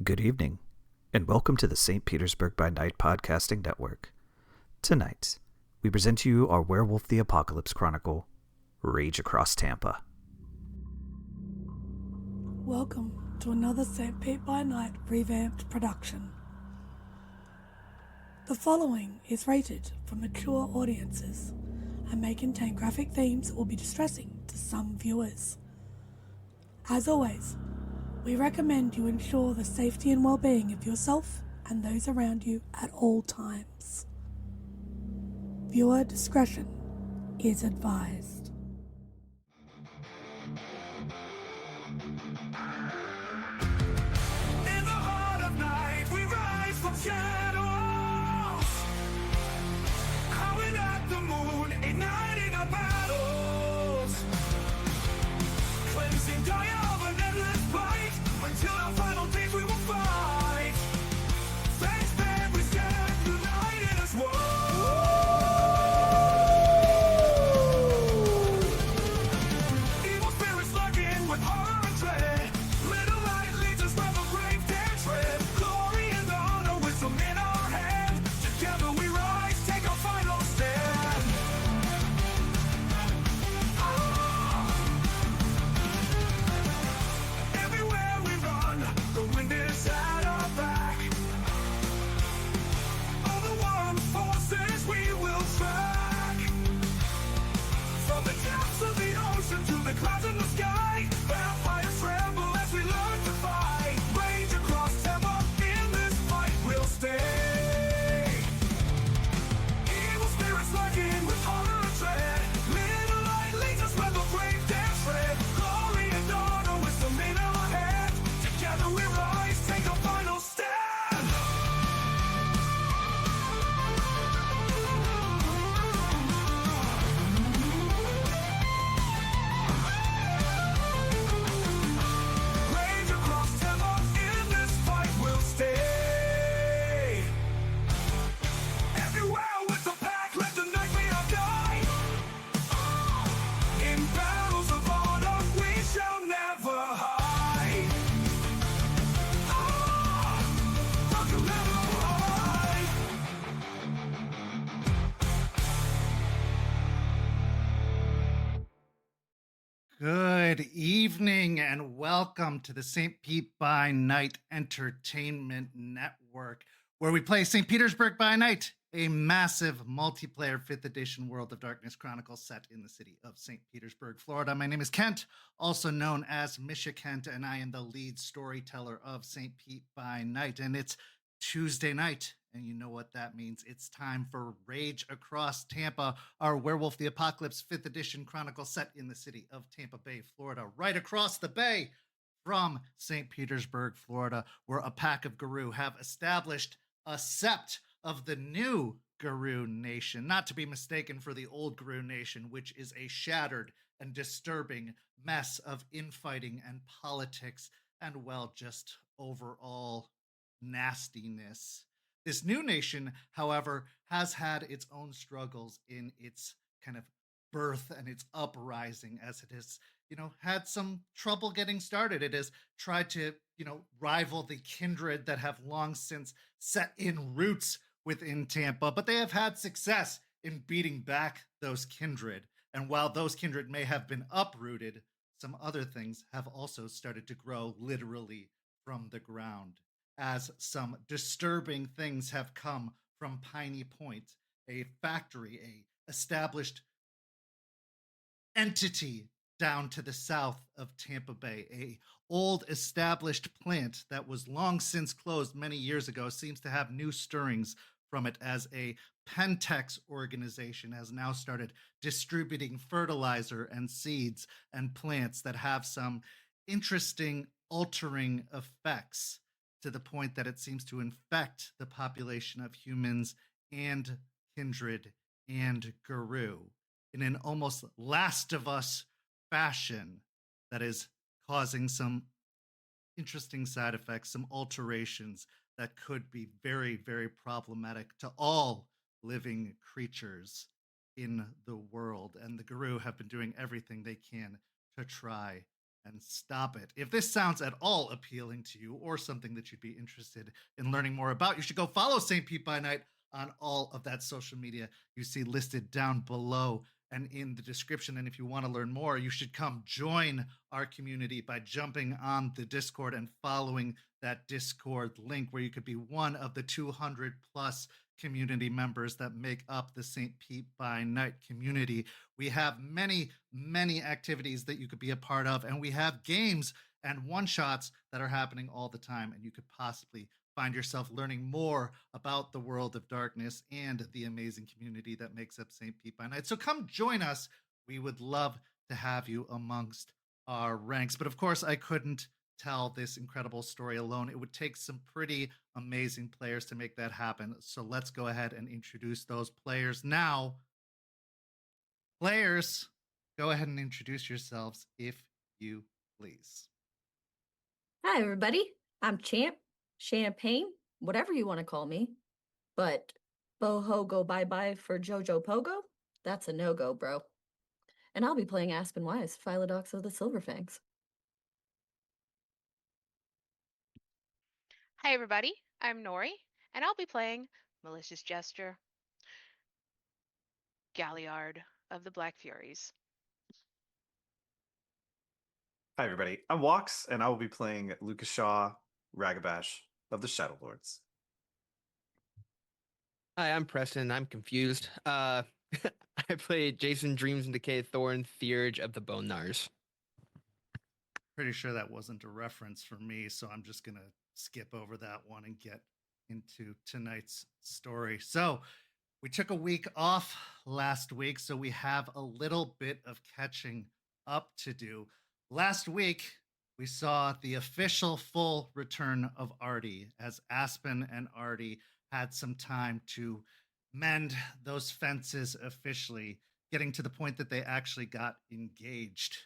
Good evening, and welcome to the St. Petersburg by Night podcasting network. Tonight, we present to you our Werewolf the Apocalypse Chronicle, Rage Across Tampa. Welcome to another St. Pete by Night revamped production. The following is rated for mature audiences and may contain graphic themes that will be distressing to some viewers. As always, we recommend you ensure the safety and well-being of yourself and those around you at all times. Viewer discretion is advised. In the heart of night, we rise from shadows, howling at the moon, igniting our battles, cleansing dire of an endless fight, until our final days we will fight. Face band, we stand united as one. Evil spirits lurking with horror and dread. Little light leads us from a grave dead tread. Glory and honor, wisdom in our hand. Together we rise, take our final stand. Everywhere we run, the wind is at our back. All the warm forces we will track. From the depths of the ocean to the clouds in the sky, vampires tremble as we learn to fight. Rage across Tampa, in this fight we'll stay. Evil spirits lurking with horror and dread. Little light leads us where the brave dare tread. Glory and honor, wisdom in our hand. Together we rise, take our final stand. Rage across Tampa, in this fight we'll stay. Everywhere with the pack, let the nightmare die. In battles of honor, we shall never hide. Rock and never hide. Good evening and welcome to the St. Pete by Night Entertainment Network, where we play St. Petersburg by Night, a massive multiplayer 5th edition World of Darkness Chronicle set in the city of St. Petersburg, Florida. My name is Kent, also known as Misha Kent, and I am the lead storyteller of St. Pete by Night. And it's Tuesday night, and you know what that means. It's time for Rage Across Tampa, our Werewolf the Apocalypse 5th edition Chronicle set in the city of Tampa Bay, Florida, right across the bay from St. Petersburg, Florida, where a pack of Guru have established a sept of the new Guru Nation, not to be mistaken for the old Guru Nation, which is a shattered and disturbing mess of infighting and politics and, well, just overall nastiness. This new nation, however, has had its own struggles in its kind of birth and its uprising, as it has, had some trouble getting started. It has tried to, rival the kindred that have long since set in roots within Tampa, but they have had success in beating back those kindred. And while those kindred may have been uprooted, some other things have also started to grow literally from the ground, as some disturbing things have come from Piney Point, a factory, a established entity down to the south of Tampa Bay. A old established plant that was long since closed many years ago seems to have new stirrings from it, as a Pentex organization has now started distributing fertilizer and seeds and plants that have some interesting altering effects, to the point that it seems to infect the population of humans and kindred and Guru in an almost Last of Us fashion that is causing some interesting side effects, some alterations that could be very, very problematic to all living creatures in the world. And the Guru have been doing everything they can to try and stop it. If this sounds at all appealing to you or something that you'd be interested in learning more about, you should go follow St. Pete by Night on all of that social media you see listed down below and in the description. And if you want to learn more, you should come join our community by jumping on the Discord and following that Discord link, where you could be one of the 200 plus community members that make up the St. Pete by Night community. We have many, many activities that you could be a part of, and we have games and one-shots that are happening all the time, and you could possibly find yourself learning more about the world of darkness and the amazing community that makes up St. Pete by Night. So come join us. We would love to have you amongst our ranks. But of course, I couldn't tell this incredible story alone. It would take some pretty amazing players to make that happen. So let's go ahead and introduce those players now. Players, go ahead and introduce yourselves if you please. Hi, everybody. I'm Champ, Champagne, whatever you want to call me. But Boho go bye-bye for Jojo Pogo? That's a no-go, bro. And I'll be playing Aspen Weiss, Philodox of the Silverfangs. Hi everybody, I'm Noree, and I'll be playing Malicious Jester, Galliard of the Black Furies. Hi everybody, I'm Walks, and I will be playing Lucas Shaw, Ragabash of the Shadow Lords. Hi, I'm Preston. I'm confused. I played Jason Dreams-In-Decay, Thorne, Theurge of the Bone Gnars. Pretty sure that wasn't a reference for me, so I'm just going to skip over that one and get into tonight's story. So we took a week off last week, so we have a little bit of catching up to do. Last week, we saw the official full return of Artie, as Aspen and Artie had some time to mend those fences officially, getting to the point that they actually got engaged,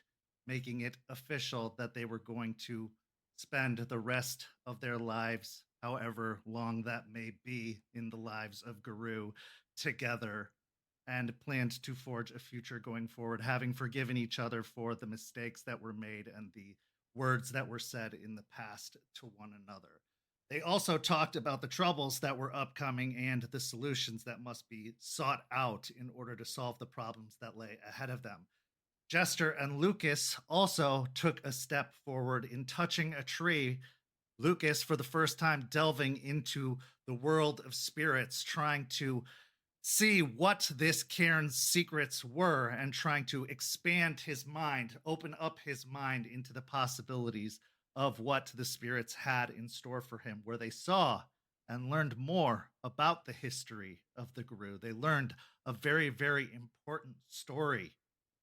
making it official that they were going to spend the rest of their lives, however long that may be, in the lives of Guru together, and planned to forge a future going forward, having forgiven each other for the mistakes that were made and the words that were said in the past to one another. They also talked about the troubles that were upcoming and the solutions that must be sought out in order to solve the problems that lay ahead of them. Jester and Lucas also took a step forward in touching a tree. Lucas, for the first time, delving into the world of spirits, trying to see what this cairn's secrets were and trying to expand his mind, open up his mind into the possibilities of what the spirits had in store for him, where they saw and learned more about the history of the Guru. They learned a very, very important story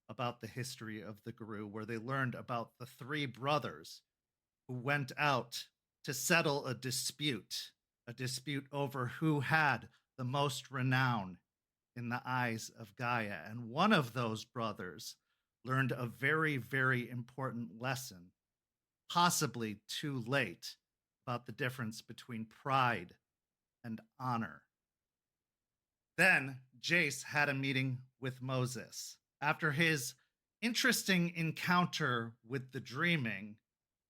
about the history of the Guru, where they learned about the three brothers who went out to settle a dispute over who had the most renown in the eyes of Gaia. And one of those brothers learned a very, very important lesson, possibly too late, about the difference between pride and honor. Then Jace had a meeting with Moses. After his interesting encounter with the dreaming,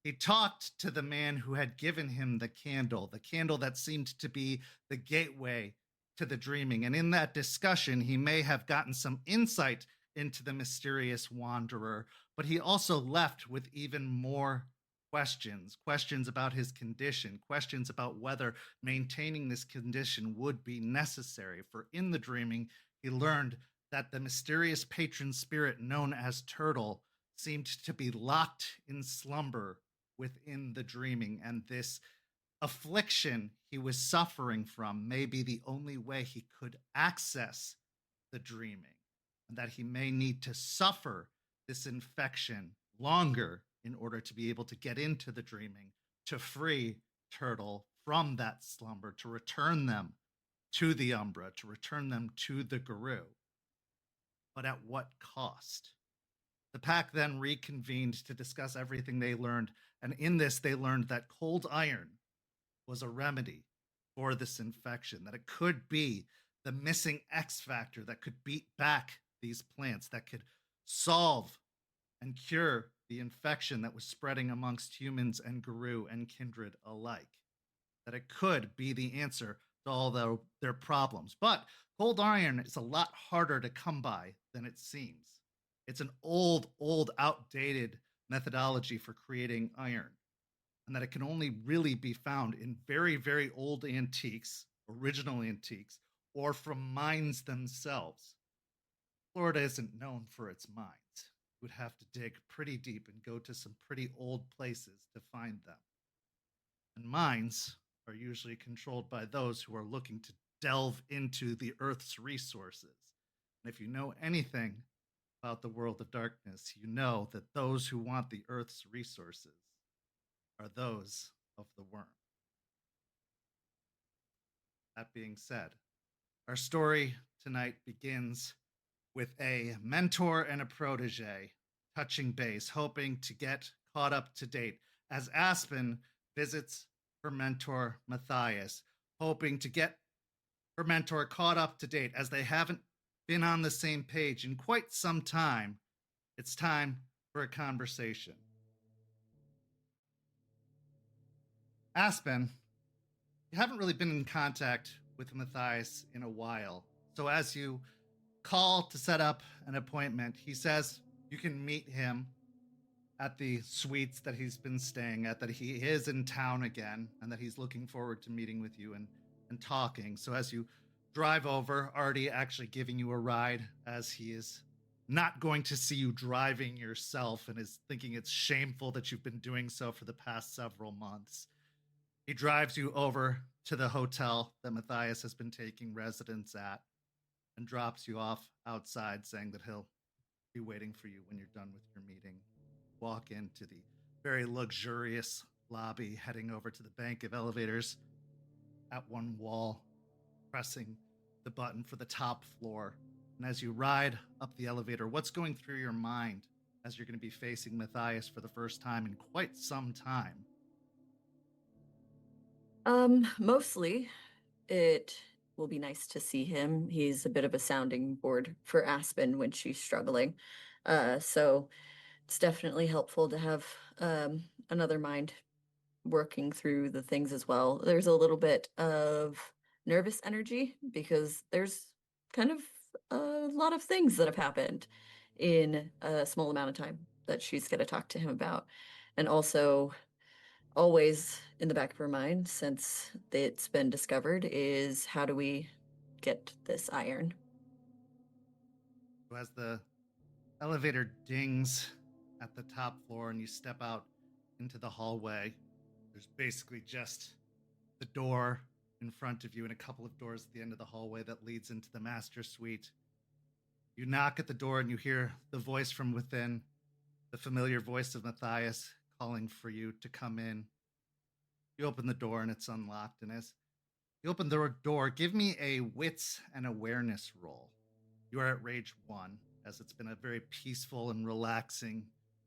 he talked to the man who had given him the candle that seemed to be the gateway to the dreaming. And in that discussion, he may have gotten some insight into the mysterious wanderer, but he also left with even more questions about his condition, questions about whether maintaining this condition would be necessary. For in the dreaming, he learned that the mysterious patron spirit known as Turtle seemed to be locked in slumber within the dreaming, and this affliction he was suffering from may be the only way he could access the dreaming, and that he may need to suffer this infection longer in order to be able to get into the dreaming, to free Turtle from that slumber, to return them to the Umbra, to return them to the Guru. But at what cost? The pack then reconvened to discuss everything they learned, and in this they learned that cold iron was a remedy for this infection, that it could be the missing X factor that could beat back these plants, that could solve and cure the infection that was spreading amongst humans and Guru and kindred alike. That it could be the answer to all their problems. But cold iron is a lot harder to come by than it seems. It's an old, outdated methodology for creating iron, and that it can only really be found in very, very old antiques, original antiques, or from mines themselves. Florida isn't known for its mines. You would have to dig pretty deep and go to some pretty old places to find them. And mines are usually controlled by those who are looking to delve into the Earth's resources. And if you know anything about the world of darkness, you know that those who want the Earth's resources are those of the worm. That being said, our story tonight begins with a mentor and a protege touching base, hoping to get caught up to date as Aspen visits her mentor Matthias, hoping to get her mentor caught up to date as they haven't been on the same page in quite some time. It's time for a conversation. Aspen, you haven't really been in contact with Matthias in a while. So as you call to set up an appointment, he says you can meet him at the suites that he's been staying at, that he is in town again, and that he's looking forward to meeting with you and talking. So as you drive over, Artie actually giving you a ride, as he is not going to see you driving yourself and is thinking it's shameful that you've been doing so for the past several months. He drives you over to the hotel that Matthias has been taking residence at and drops you off outside, saying that he'll be waiting for you when you're done with your meeting. Walk into the very luxurious lobby, heading over to the bank of elevators at one wall, pressing the button for the top floor. And as you ride up the elevator, what's going through your mind as you're going to be facing Matthias for the first time in quite some time? Mostly it will be nice to see him. He's a bit of a sounding board for Aspen when she's struggling. So it's definitely helpful to have another mind working through the things as well. There's a little bit of nervous energy because there's kind of a lot of things that have happened in a small amount of time that she's going to talk to him about. And also, always in the back of her mind, since it's been discovered, is how do we get this iron? As the elevator dings at the top floor and you step out into the hallway, there's basically just the door in front of you and a couple of doors at the end of the hallway that leads into the master suite. You knock at the door and you hear the voice from within, the familiar voice of Matthias calling for you to come in. You open the door and it's unlocked, and as you open the door, give me a wits and awareness roll. You are at rage 1, as it's been a very peaceful and relaxing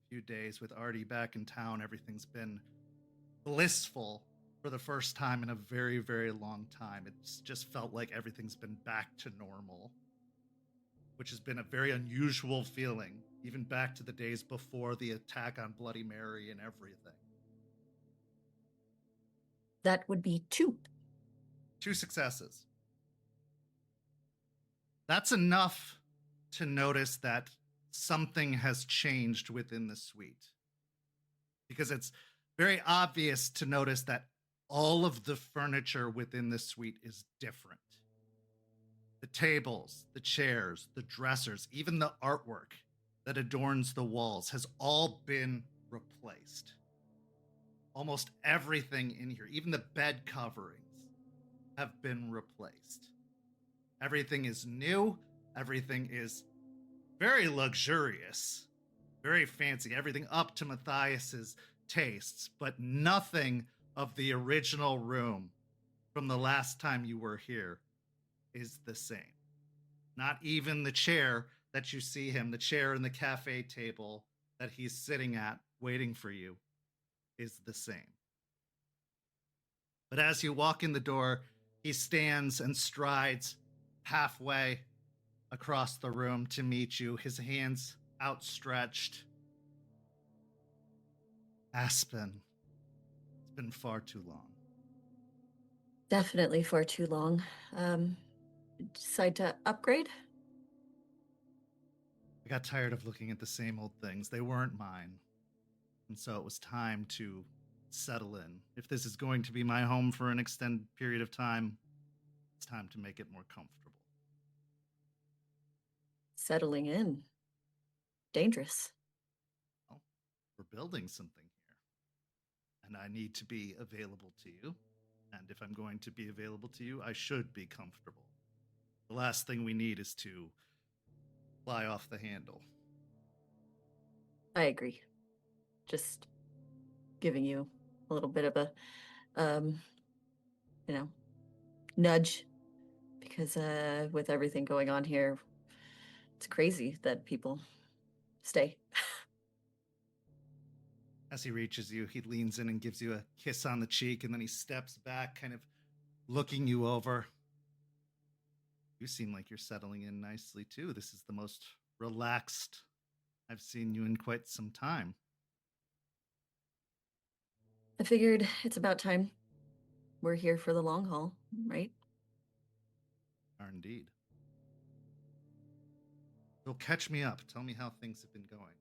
few days with Artie back in town. Everything's been blissful for the first time in a very, very long time. It's just felt like everything's been back to normal, which has been a very unusual feeling, even back to the days before the attack on Bloody Mary and everything. That would be 2. 2 successes. That's enough to notice that something has changed within the suite. Because it's very obvious to notice that all of the furniture within the suite is different. The tables, the chairs, the dressers, even the artwork that adorns the walls has all been replaced. Almost everything in here, even the bed coverings, have been replaced. Everything is new. Everything is very luxurious, very fancy. Everything up to Matthias's tastes, but nothing of the original room from the last time you were here is the same. Not even the chair that you see him, the chair and the cafe table that he's sitting at waiting for you, is the same. But as you walk in the door, he stands and strides halfway across the room to meet you, his hands outstretched. Aspen. It's been far too long. Definitely for too long. Decide to upgrade? I got tired of looking at the same old things. They weren't mine. And so it was time to settle in. If this is going to be my home for an extended period of time, it's time to make it more comfortable. Settling in. Dangerous. Well, we're building something here. And I need to be available to you. And if I'm going to be available to you, I should be comfortable. The last thing we need is to fly off the handle. I agree. Just giving you a little bit of a, nudge. Because with everything going on here, it's crazy that people stay. As he reaches you, he leans in and gives you a kiss on the cheek, and then he steps back, kind of looking you over. You seem like you're settling in nicely, too. This is the most relaxed I've seen you in quite some time. I figured it's about time. We're here for the long haul, right? Are indeed. So catch me up. Tell me how things have been going.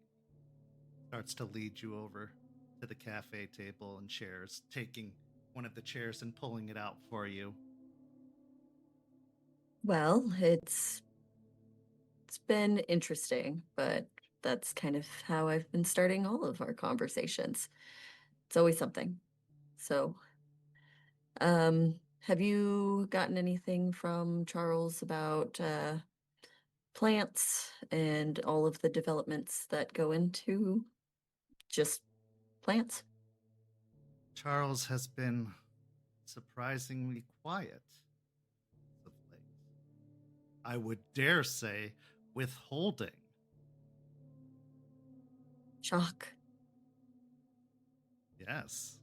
Starts to lead you over to the cafe table and chairs, taking one of the chairs and pulling it out for you. Well, it's been interesting, but that's kind of how I've been starting all of our conversations. It's always something. So, have you gotten anything from Charles about plants and all of the developments that go into just plants? Charles has been surprisingly quiet of late. I would dare say withholding. Shock. Yes.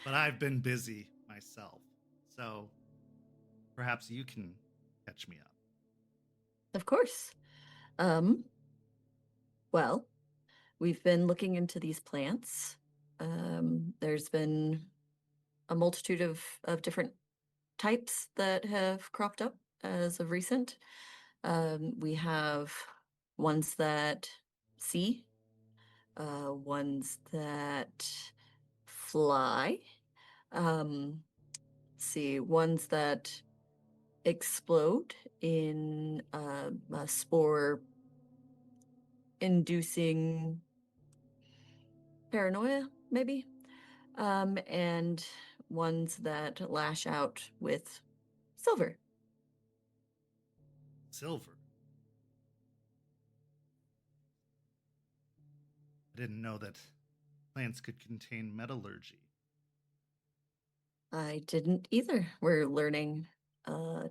But I've been busy myself, so perhaps you can catch me up. Of course. Well, we've been looking into these plants. There's been a multitude of different types that have cropped up as of recent. We have ones that see, ones that fly, ones that explode in a spore inducing paranoia, maybe, and ones that lash out with silver. Silver. I didn't know that plants could contain metallurgy. I didn't either. We're learning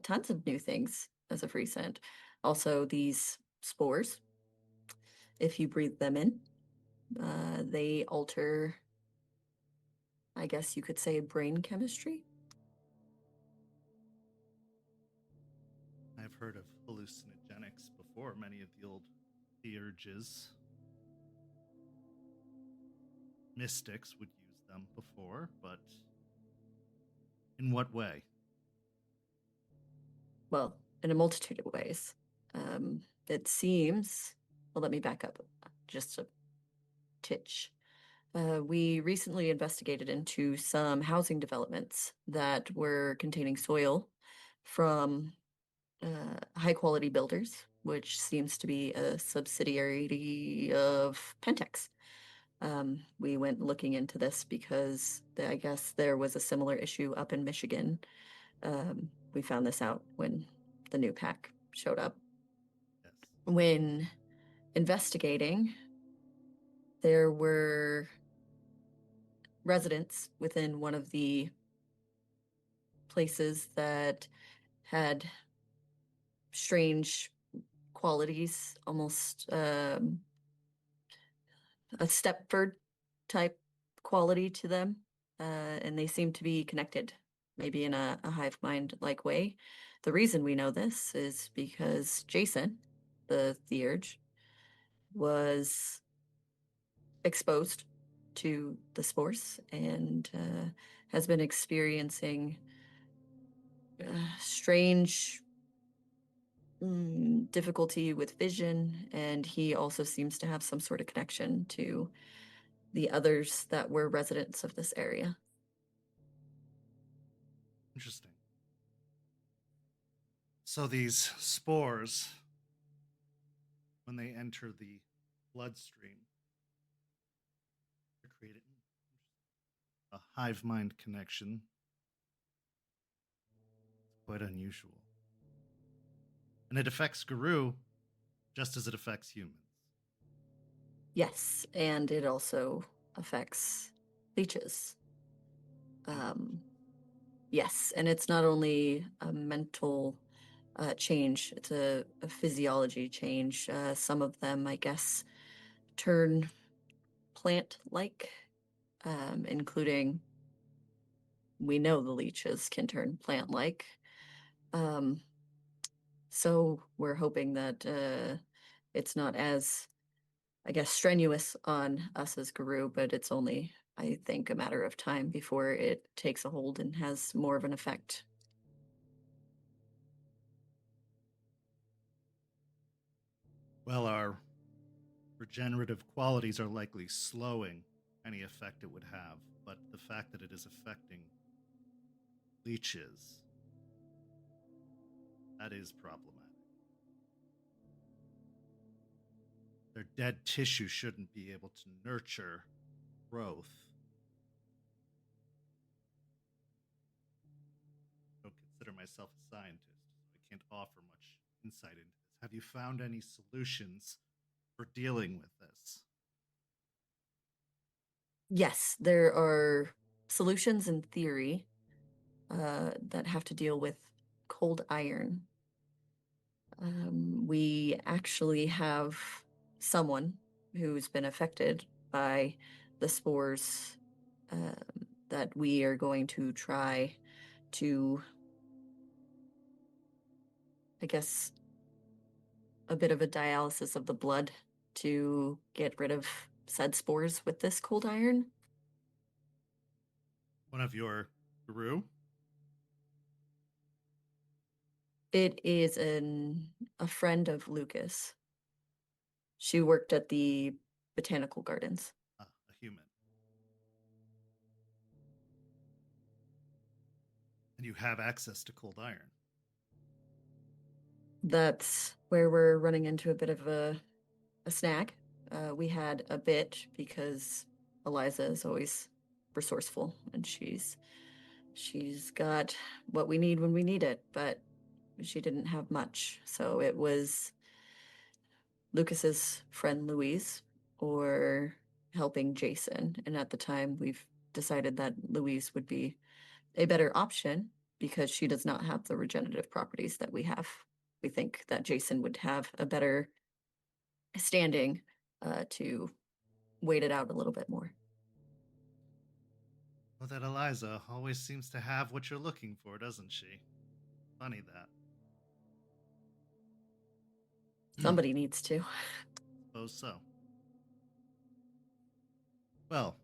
tons of new things as of recent. Also, these spores, if you breathe them in, they alter, I guess you could say, brain chemistry. I've heard of hallucinogenics before. Many of the old theurges, mystics would use them before, but in what way? Well, in a multitude of ways. It seems, well, let me back up just a titch. We recently investigated into some housing developments that were containing soil from high quality builders, which seems to be a subsidiary of Pentex. We went looking into this because I guess there was a similar issue up in Michigan. We found this out when the new pack showed up. Yes. When investigating, there were residents within one of the places that had strange qualities, almost a Stepford type quality to them, and they seem to be connected, maybe in a hive mind like way. The reason we know this is because Jason, the theurge, was exposed to the spores and has been experiencing strange difficulty with vision, and he also seems to have some sort of connection to the others that were residents of this area. Interesting. So these spores, when they enter the bloodstream, they're created a hive mind connection. It's quite unusual. And it affects Guru just as it affects humans. Yes, and it also affects leeches. Yes, and it's not only a mental change, it's a physiology change. Some of them, I guess, turn plant-like, including, we know the leeches can turn plant-like. So we're hoping that it's not as, I guess, strenuous on us as Guru, but it's only, I think, a matter of time before it takes a hold and has more of an effect. Well, our regenerative qualities are likely slowing any effect it would have, but the fact that it is affecting leeches, that is problematic. Their dead tissue shouldn't be able to nurture growth. I don't consider myself a scientist, so I can't offer much insight into this. Have you found any solutions for dealing with this? Yes, there are solutions in theory that have to deal with cold iron. We actually have someone who's been affected by the spores that we are going to try to, I guess, a bit of a dialysis of the blood to get rid of said spores with this cold iron. One of your Guru? It is a friend of Lucas. She worked at the botanical gardens. A human. And you have access to cold iron. That's where we're running into a bit of a snag. We had a bit because Eliza is always resourceful and she's got what we need when we need it, but she didn't have much. So it was Lucas's friend Louise or helping Jason. And at the time, we've decided that Louise would be a better option because she does not have the regenerative properties that we have. We think that Jason would have a better standing to wait it out a little bit more. Well, that Eliza always seems to have what you're looking for, doesn't she? Funny that. Somebody needs to. Suppose so. Well,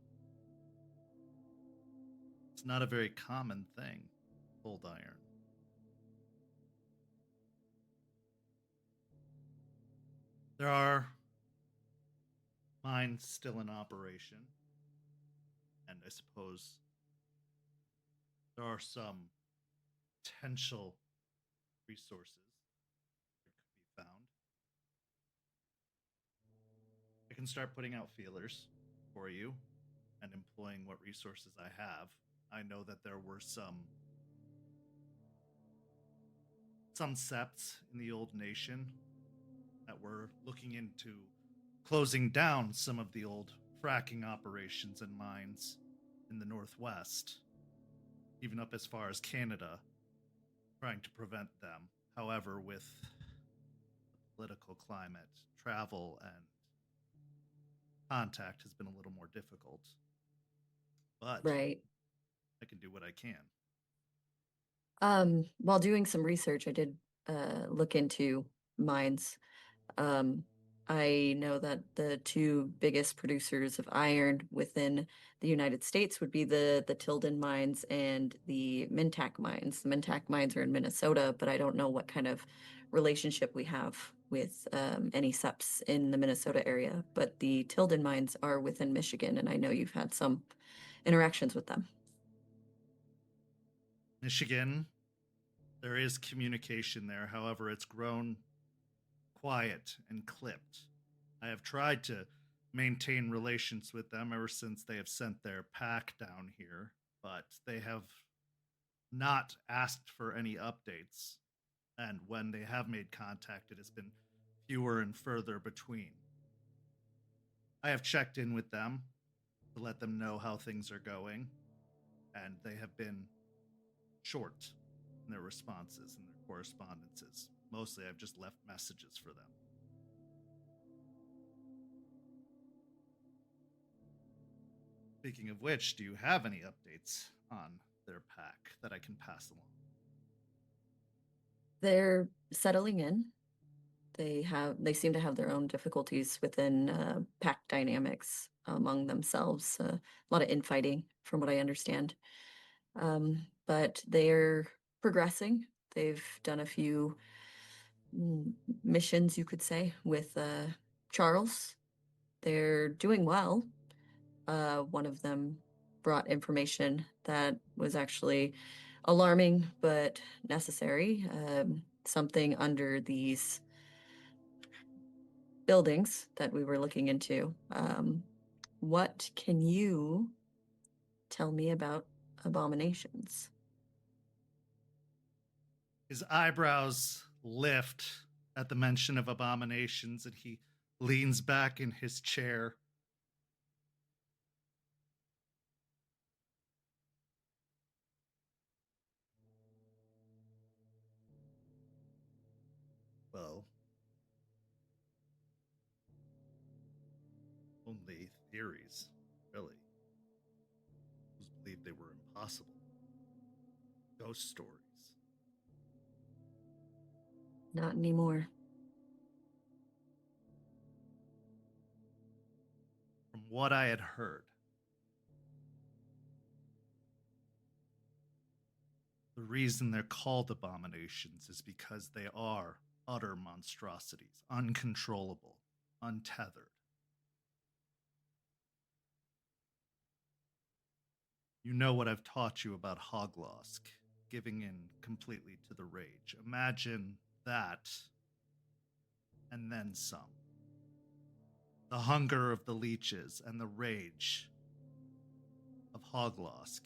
it's not a very common thing, cold iron. There are mines still in operation, and I suppose there are some potential resources that could be found. I can start putting out feelers for you and employing what resources I have. I know that there were some septs in the old nation that were looking into closing down some of the old fracking operations and mines in the Northwest, even up as far as Canada, trying to prevent them. However, with the political climate, travel and contact has been a little more difficult. But Right. I can do what I can. While doing some research, I did look into mines. I know that the two biggest producers of iron within the United States would be the Tilden mines and the Mintac mines. The Mintac mines are in Minnesota, but I don't know what kind of relationship we have with any SEPs in the Minnesota area. But the Tilden mines are within Michigan, and I know you've had some interactions with them. Michigan, there is communication there. However, it's grown quiet and clipped. I have tried to maintain relations with them ever since they have sent their pack down here, but they have not asked for any updates. And when they have made contact, it has been fewer and further between. I have checked in with them to let them know how things are going, and they have been short in their responses and their correspondences. Mostly, I've just left messages for them. Speaking of which, do you have any updates on their pack that I can pass along? They're settling in. They seem to have their own difficulties within pack dynamics among themselves. A lot of infighting, from what I understand. But they're progressing. They've done a few missions, you could say, with Charles. They're doing well. One of them brought information that was actually alarming but necessary. Something under these buildings that we were looking into. What can you tell me about abominations? His eyebrows lift at the mention of abominations, and he leans back in his chair. Well, only theories, really. Those believed they were impossible. Ghost stories. Not anymore. From what I had heard, the reason they're called abominations is because they are utter monstrosities, uncontrollable, untethered. You know what I've taught you about Hoglosk, giving in completely to the rage. Imagine that, and then some. The hunger of the leeches and the rage of Hoglosk.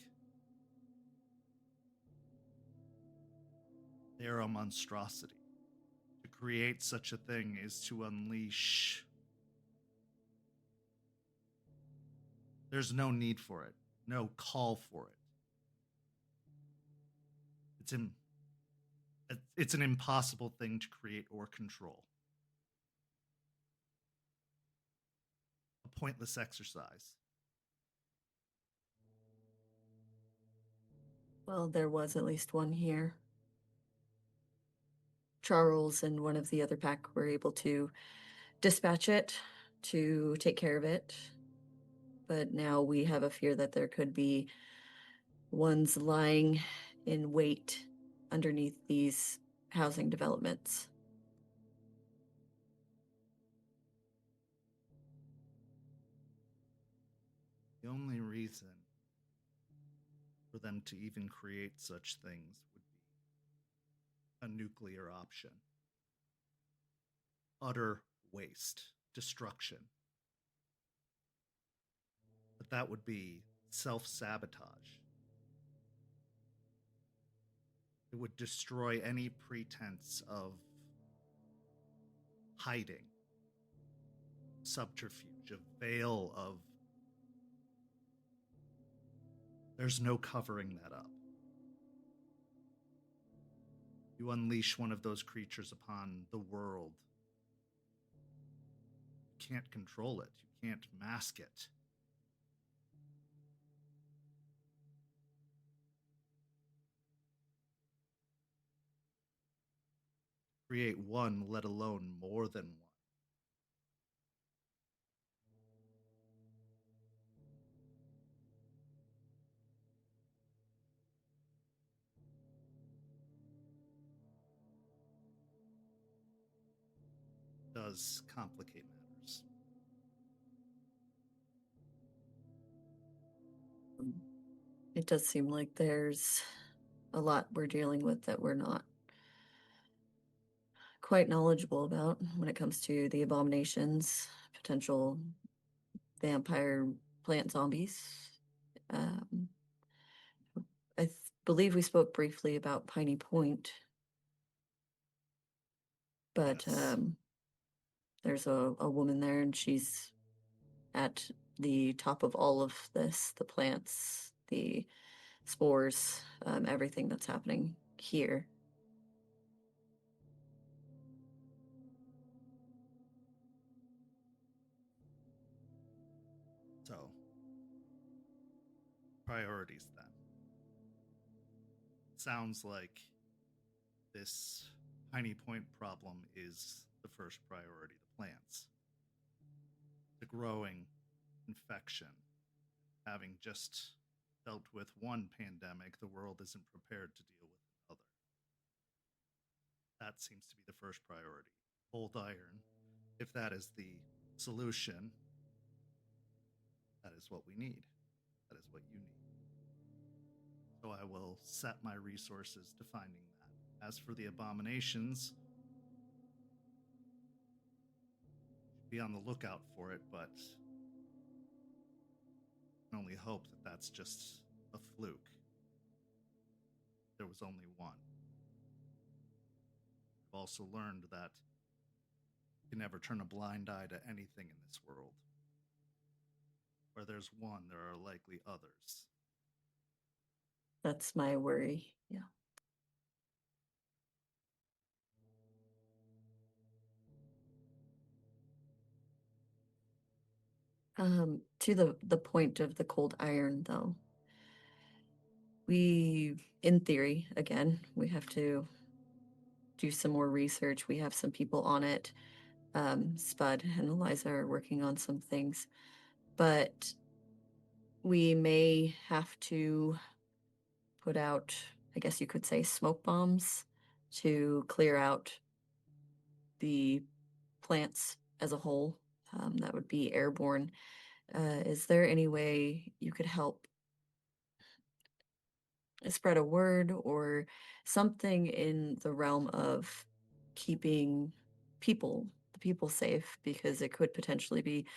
They are a monstrosity. To create such a thing is to unleash. There's no need for it, no call for it. It's an impossible thing to create or control. A pointless exercise. Well, there was at least one here. Charles and one of the other pack were able to dispatch it to take care of it. But now we have a fear that there could be ones lying in wait underneath these housing developments. The only reason for them to even create such things would be a nuclear option. Utter waste, destruction. But that would be self-sabotage. It would destroy any pretense of hiding, subterfuge, a veil of... There's no covering that up. You unleash one of those creatures upon the world. You can't control it. You can't mask it. Create one, let alone more than one. does complicate matters. It does seem like there's a lot we're dealing with that we're not quite knowledgeable about when it comes to the abominations, potential vampire plant zombies. Um, I believe we spoke briefly about Piney Point, but Yes. there's a woman there, and she's at the top of all of this, the plants, the spores, everything that's happening here. So, priorities then. Sounds like this Piney Point problem is the first priority, the plants. The growing infection. Having just dealt with one pandemic, the world isn't prepared to deal with another. That seems to be the first priority. Old iron. If that is the solution, that is what we need. That is what you need. So I will set my resources to finding that. As for the abominations, be on the lookout for it, but I can only hope that that's just a fluke. There was only one. I've also learned that you can never turn a blind eye to anything in this world. Where there's one, there are likely others. That's my worry. Yeah. To the point of the cold iron, though, we, in theory, again, we have to do some more research. We have some people on it. Spud and Eliza are working on some things, but we may have to put out, I guess you could say, smoke bombs to clear out the plants as a whole. That would be airborne. Is there any way you could help spread a word or something in the realm of keeping the people safe? Because it could potentially be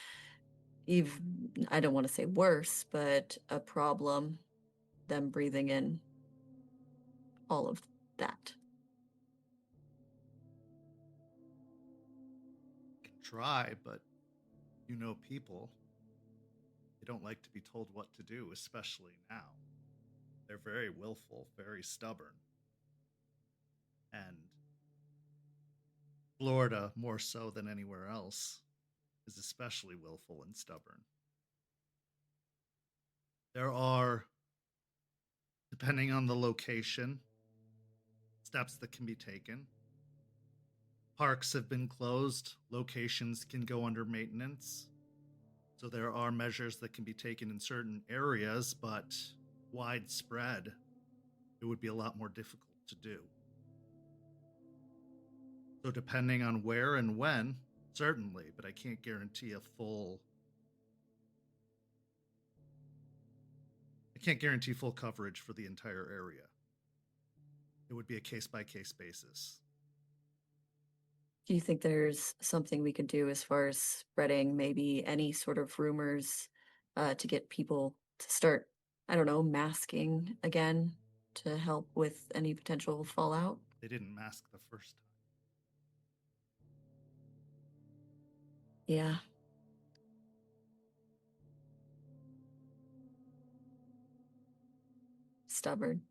even, I don't want to say worse, but a problem, them breathing in all of that. Can try, but you know people. They don't like to be told what to do, especially now. They're very willful, very stubborn. And Florida, more so than anywhere else, is especially willful and stubborn. There are, depending on the location, steps that can be taken. Parks have been closed, locations can go under maintenance. So there are measures that can be taken in certain areas, but widespread, it would be a lot more difficult to do. So depending on where and when, certainly, but I can't guarantee full coverage for the entire area. It would be a case-by-case basis. Do you think there's something we could do as far as spreading maybe any sort of rumors to get people to start, I don't know, masking again to help with any potential fallout? They didn't mask the first time. Yeah. Stubborn.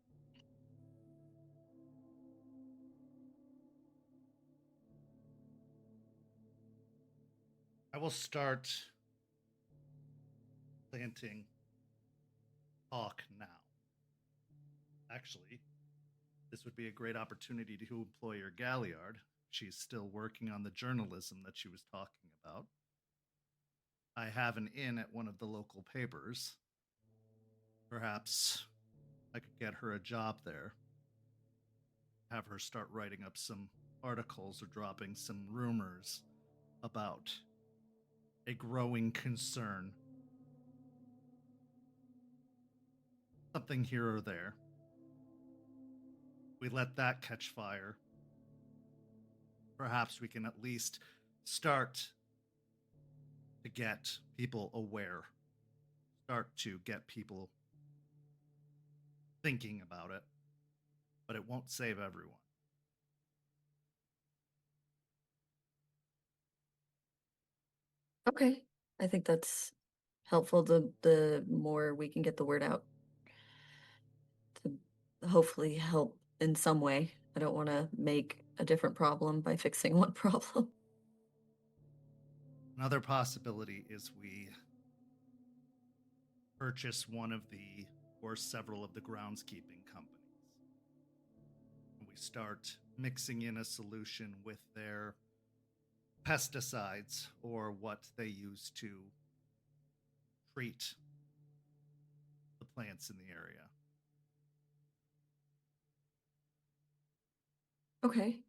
I will start planting talk now. Actually, this would be a great opportunity to employ your Galliard. She's still working on the journalism that she was talking about. I have an in at one of the local papers. Perhaps I could get her a job there. Have her start writing up some articles or dropping some rumors about a growing concern. Something here or there. We let that catch fire. Perhaps we can at least start to get people aware. Start to get people thinking about it. But it won't save everyone. Okay. I think that's helpful. The more we can get the word out to hopefully help in some way. I don't want to make a different problem by fixing one problem. Another possibility is we purchase one of the, or several of the groundskeeping companies. And we start mixing in a solution with their pesticides or what they use to treat the plants in the area. Okay.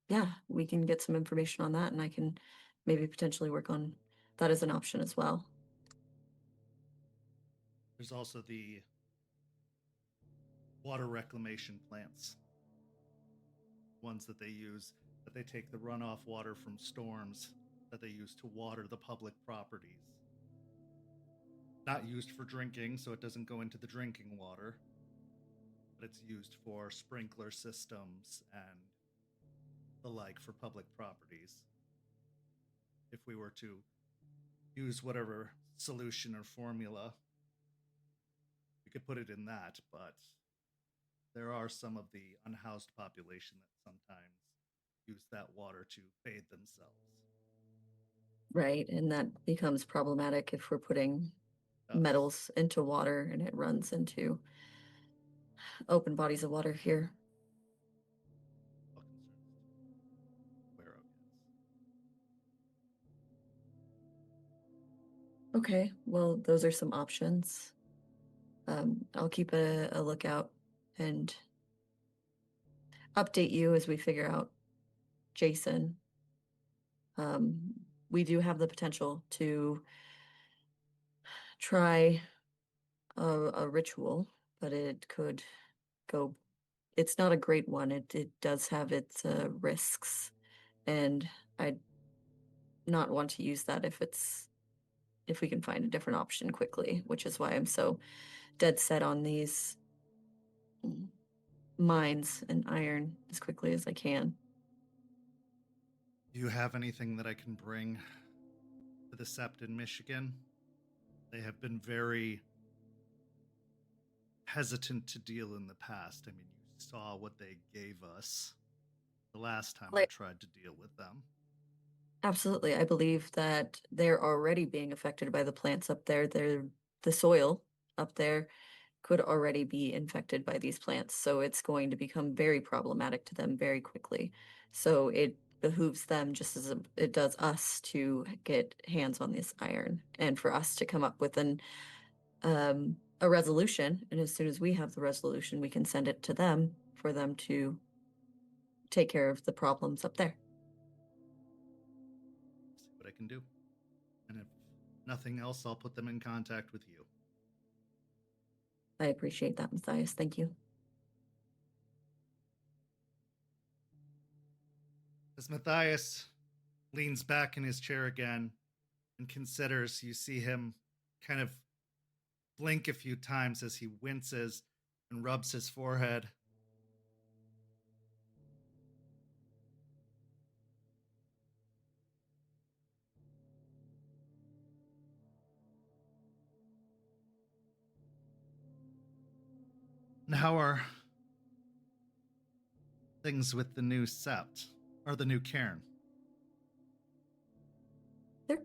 Yeah, we can get some information on that, and I can maybe potentially work on that as an option as well. There's also the water reclamation plants. Ones that they use, that they take the runoff water from storms that they use to water the public properties. Not used for drinking, so it doesn't go into the drinking water, but it's used for sprinkler systems and the like for public properties. If we were to use whatever solution or formula, we could put it in that, but there are some of the unhoused population that sometimes use that water to bathe themselves. Right, and that becomes problematic if we're putting metals into water and it runs into open bodies of water here. Okay, well, those are some options. I'll keep a lookout and update you as we figure out Jason. We do have the potential to try a ritual, but it could go. It's not a great one. It does have its risks, and I'd not want to use that if we can find a different option quickly, which is why I'm so dead set on these mines and iron as quickly as I can. Do you have anything that I can bring to the Sept in Michigan? They have been very hesitant to deal in the past. I mean, you saw what they gave us the last time I tried to deal with them. Absolutely. I believe that they're already being affected by the plants up there. The soil up there could already be infected by these plants. So it's going to become very problematic to them very quickly. So it behooves them just as it does us to get hands on this iron and for us to come up with a resolution. And as soon as we have the resolution, we can send it to them for them to take care of the problems up there. See what I can do. And if nothing else, I'll put them in contact with you. I appreciate that, Matthias. Thank you. As Matthias leans back in his chair again and considers, you see him kind of blink a few times as he winces and rubs his forehead. And how are things with the new Sept, or the new cairn? They're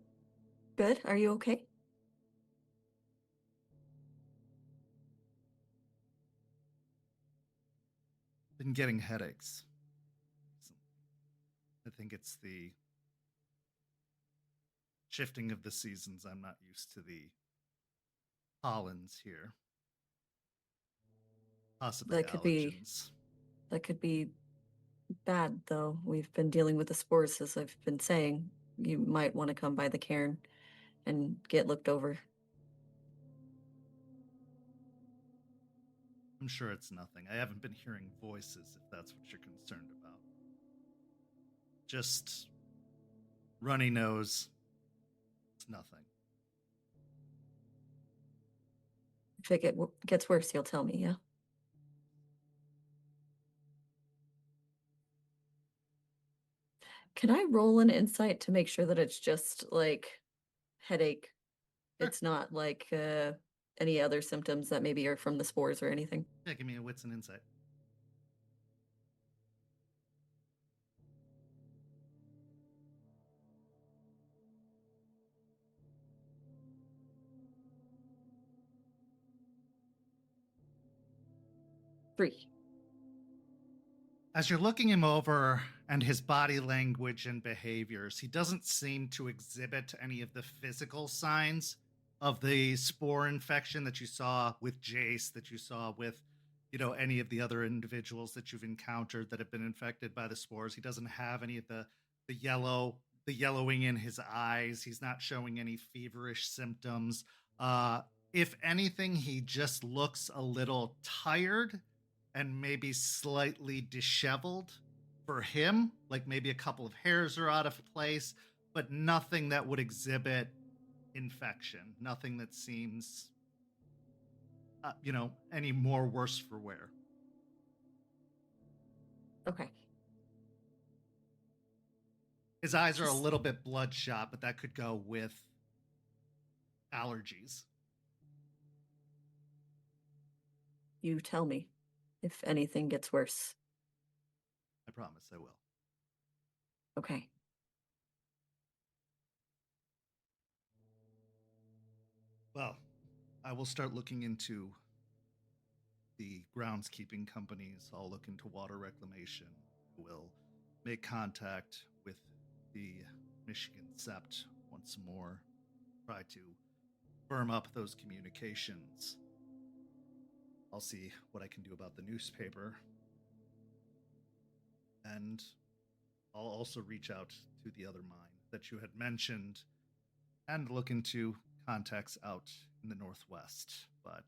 good. Are you okay? Been getting headaches. I think it's the shifting of the seasons. I'm not used to the pollens here. Possibly allergens. That could be bad, though. We've been dealing with the spores, as I've been saying. You might want to come by the cairn and get looked over. I'm sure it's nothing. I haven't been hearing voices, if that's what you're concerned about. Just runny nose. It's nothing. If it gets worse, you'll tell me, yeah? Can I roll an insight to make sure that it's just like headache? Sure. It's not like any other symptoms that maybe are from the spores or anything. Yeah, give me a wits and insight. Three. As you're looking him over and his body language and behaviors, he doesn't seem to exhibit any of the physical signs of the spore infection that you saw with Jace, that you saw with, any of the other individuals that you've encountered that have been infected by the spores. He doesn't have any of the yellowing in his eyes. He's not showing any feverish symptoms. If anything, he just looks a little tired and maybe slightly disheveled for him. Like maybe a couple of hairs are out of place, but nothing that would exhibit infection. Nothing that seems, any more worse for wear. Okay. His eyes are a little bit bloodshot, but that could go with allergies. You tell me if anything gets worse. I promise I will. Okay. Well, I will start looking into the groundskeeping companies. I'll look into water reclamation. We'll make contact with the Michigan Sept once more. Try to firm up those communications. I'll see what I can do about the newspaper. And I'll also reach out to the other mine that you had mentioned and look into contacts out in the Northwest. But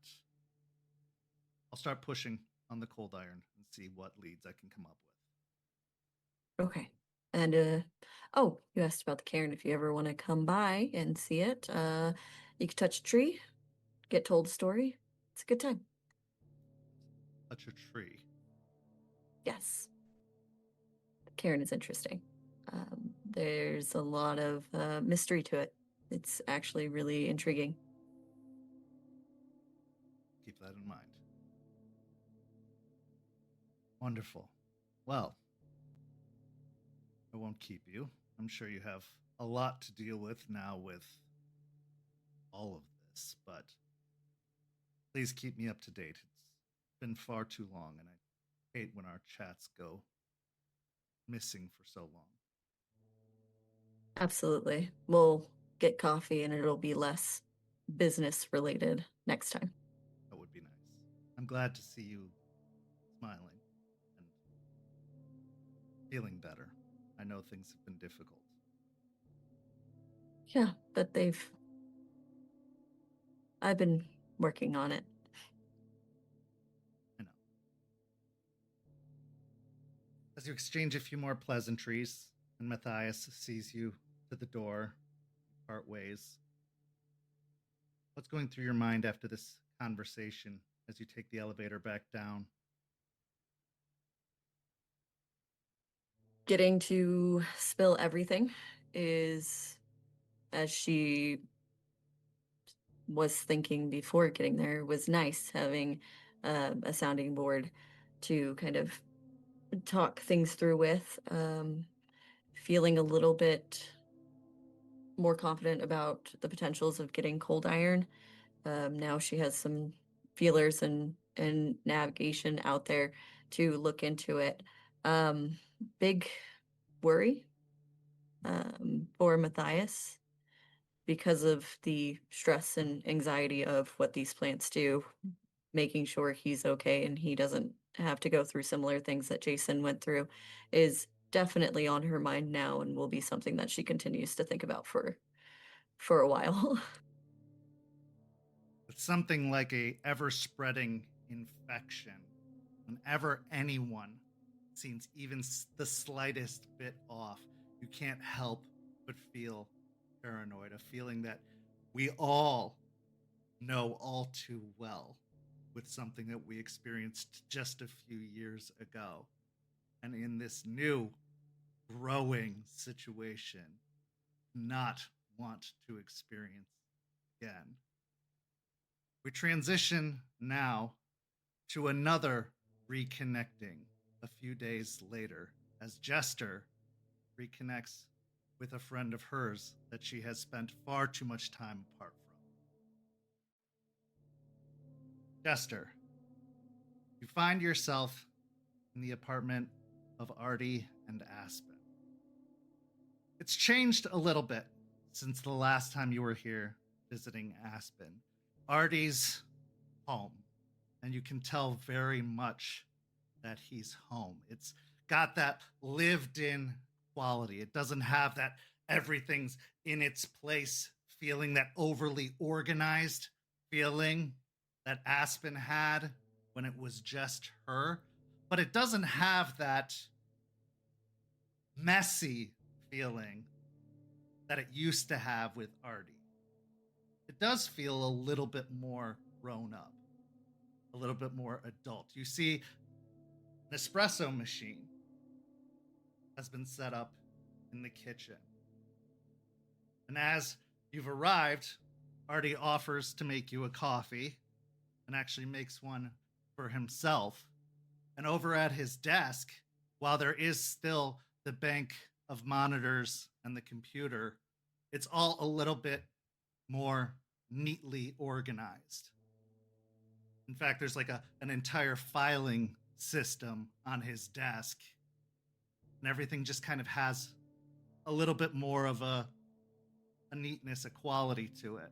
I'll start pushing on the cold iron and see what leads I can come up with. Okay. And you asked about the cairn. If you ever want to come by and see it, you can touch a tree, get told a story. It's a good time. Touch a tree. Yes. The cairn is interesting. There's a lot of mystery to it. It's actually really intriguing. Keep that in mind. Wonderful. Well, I won't keep you. I'm sure you have a lot to deal with now with all of this, but please keep me up to date. It's been far too long, and I hate when our chats go missing for so long. Absolutely. We'll get coffee and it'll be less business related next time. That would be nice. I'm glad to see you smiling and feeling better. I know things have been difficult. Yeah, but I've been working on it. I know. As you exchange a few more pleasantries, and Matthias sees you to the door, part ways. What's going through your mind after this conversation as you take the elevator back down? Getting to spill everything is, as she was thinking before getting there, was nice having a sounding board to kind of talk things through with. Feeling a little bit more confident about the potentials of getting cold iron. Now she has some feelers and navigation out there to look into it. Big worry for Matthias because of the stress and anxiety of what these plants do. making sure he's okay and he doesn't have to go through similar things that Jason went through is definitely on her mind now and will be something that she continues to think about for a while. It's something like a ever-spreading infection. Whenever anyone seems even the slightest bit off, you can't help but feel paranoid, a feeling that we all know all too well with something that we experienced just a few years ago. And in this new growing situation, not want to experience again. We transition now to another reconnecting a few days later as Jester reconnects with a friend of hers that she has spent far too much time apart from. Jester, you find yourself in the apartment of Artie and Aspen. It's changed a little bit since the last time you were here visiting Aspen. Artie's home, and you can tell very much that he's home. It's got that lived in quality. It doesn't have that everything's in its place feeling, that overly organized feeling that Aspen had when it was just her. But it doesn't have that messy feeling that it used to have with Artie. It does feel a little bit more grown up, a little bit more adult. You see, an espresso machine has been set up in the kitchen. And as you've arrived, Artie offers to make you a coffee and actually makes one for himself. And over at his desk, while there is still the bank of monitors and the computer, it's all a little bit more neatly organized. In fact, there's like an entire filing system on his desk, and everything just kind of has a little bit more of a neatness, a quality to it.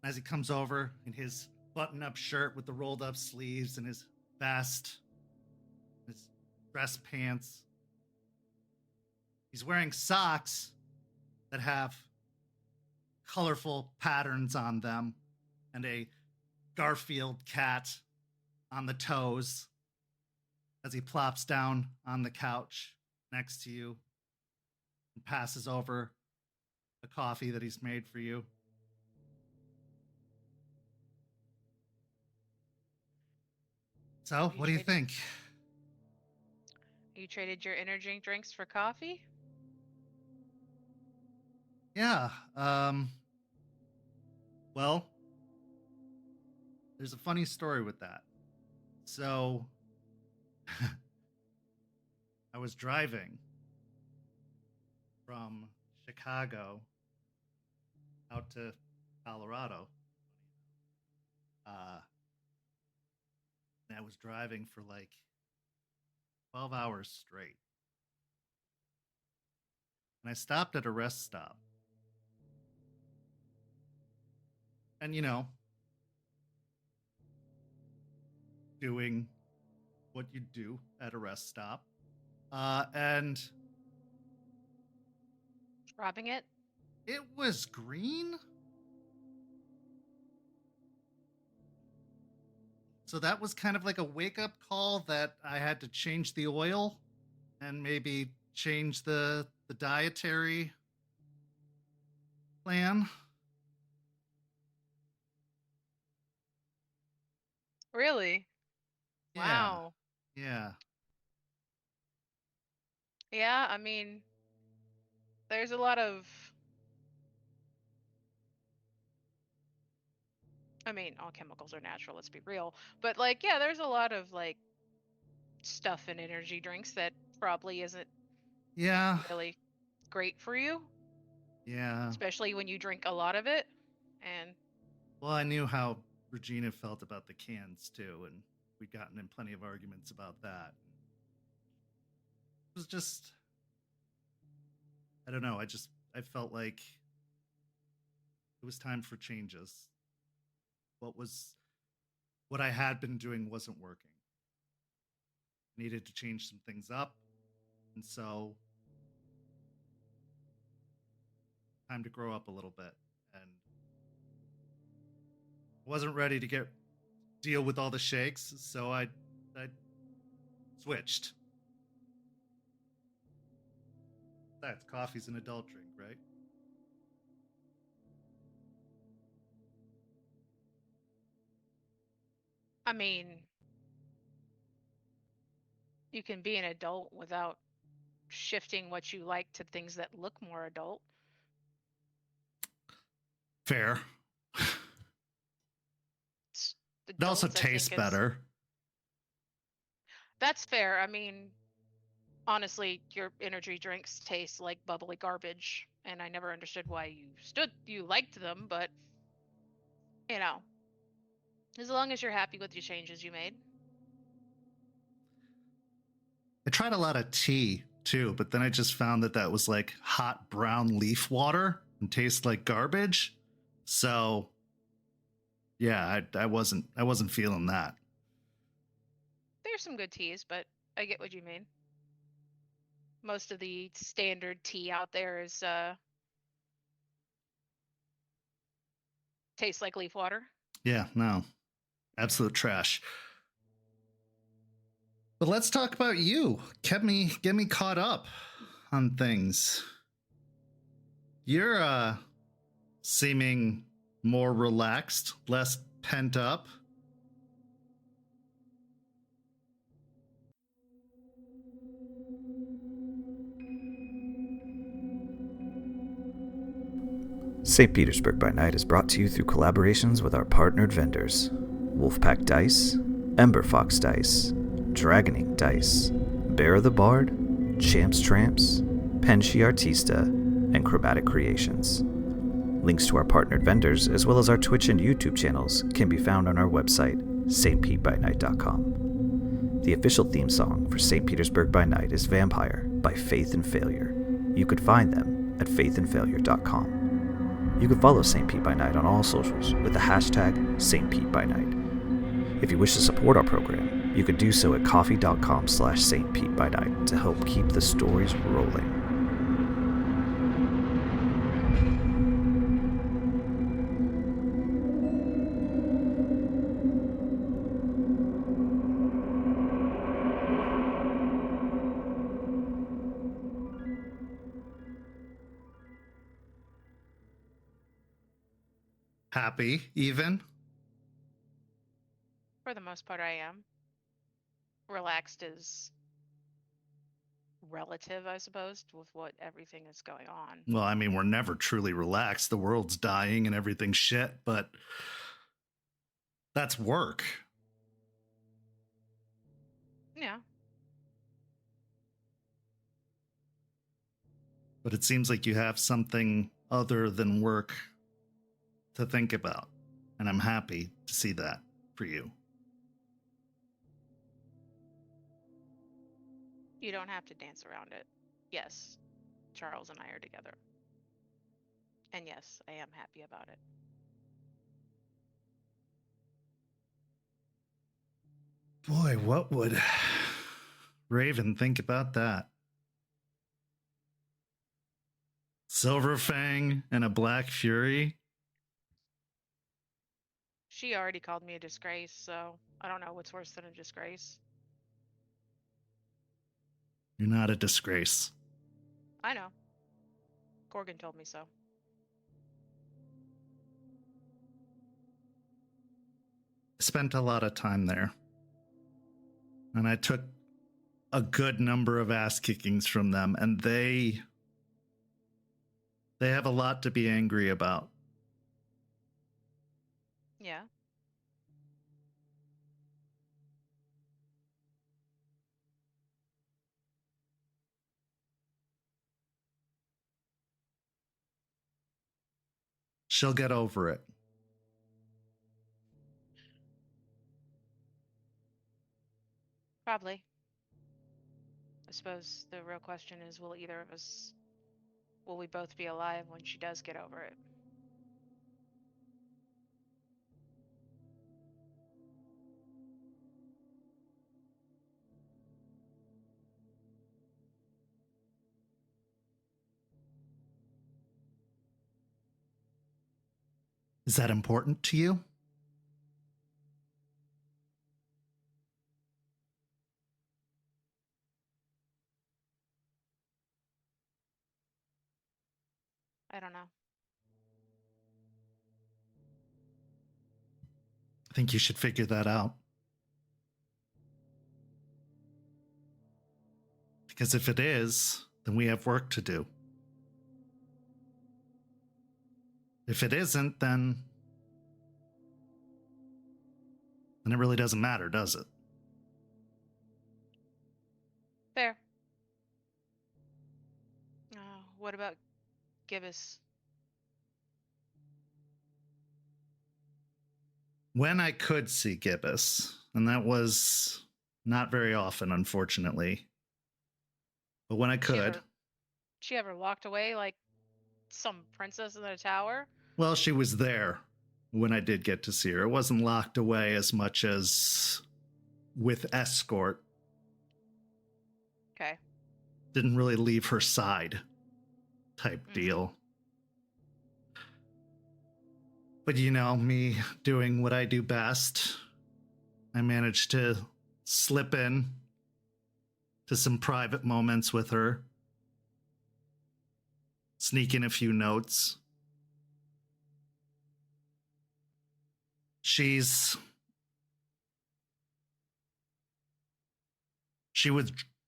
As he comes over in his button-up shirt with the rolled-up sleeves and his vest, his dress pants, he's wearing socks that have colorful patterns on them and a Garfield cat on the toes as he plops down on the couch next to you and passes over a coffee that he's made for you. So, what do you think? You traded your energy drinks for coffee? Yeah, well, there's a funny story with that. So, I was driving from Chicago out to Colorado. And I was driving for like 12 hours straight. And I stopped at a rest stop. And, you know, doing what you do at a rest stop. And Robbing it? it was green. So that was kind of like a wake-up call that I had to change the oil and maybe change the dietary plan. Really? Yeah. Wow. Yeah. Yeah, I mean, there's a lot of. I mean, all chemicals are natural, let's be real. But, like, yeah, there's a lot of, like, stuff in energy drinks that probably isn't Yeah. really great for you, Yeah. especially when you drink a lot of it. And Well, I knew how Regina felt about the cans too, and we'd gotten in plenty of arguments about that. It was just, I don't know, I felt like it was time for changes. what I had been doing wasn't working. I needed to change some things up. And so time to grow up a little bit. And I wasn't ready to deal with all the shakes, so I switched. Besides, coffee's an adult drink, right? I mean, you can be an adult without shifting what you like to things that look more adult. Fair. It also Adults, I tastes think, is- better. That's fair. I mean, honestly, your energy drinks taste like bubbly garbage, and I never understood why you liked them, but you know, as long as you're happy with the changes you made. I tried a lot of tea too, but then I just found that was like hot brown leaf water and tastes like garbage. So yeah, I wasn't feeling that. There's some good teas, but I get what you mean. Most of the standard tea out there is tastes like leaf water. Yeah, no. Absolute trash. But let's talk about you. Get me caught up on things. You're seeming more relaxed, less pent up. St. Petersburg by Night is brought to you through collaborations with our partnered vendors, Wolfpack Dice, Ember Fox Dice, Dragon Ink Dice, Bear the Bard, Champs Tramps, Penshi Artista, and Chromatic Creations. Links to our partnered vendors, as well as our Twitch and YouTube channels, can be found on our website, stpbynight.com. The official theme song for St. Petersburg by Night is Vampire by Faith and Failure. You could find them at faithandfailure.com. You can follow St. Pete by Night on all socials with the hashtag St. Pete by Night. If you wish to support our program, you can do so at coffee.com/St. Pete by Night to help keep the stories rolling. Happy, even? For the most part, I am. Relaxed is relative, I suppose, with what everything is going on. Well, I mean, we're never truly relaxed. The world's dying and everything's shit, but that's work. Yeah. But it seems like you have something other than work to think about. And I'm happy to see that for you. You don't have to dance around it. Yes, Charles and I are together. And yes, I am happy about it. Boy, what would Raven think about that? Silverfang and a Black Fury? She already called me a disgrace, so I don't know what's worse than a disgrace. You're not a disgrace. I know. Corgan told me so. I spent a lot of time there. And I took a good number of ass kickings from them, and they have a lot to be angry about. Yeah. She'll get over it. Probably. I suppose the real question is, will we both be alive when she does get over it? Is that important to you? I don't know. I think you should figure that out. Because if it is, then we have work to do. If it isn't, then it really doesn't matter, does it? Fair. What about Gibbous? When I could see Gibbous, and that was not very often, unfortunately. But when I could. She ever locked away like some princess in the tower? Well, she was there when I did get to see her. It wasn't locked away as much as with escort. Okay. Didn't really leave her side type deal. But you know, me doing what I do best, I managed to slip in to some private moments with her, sneak in a few notes. She was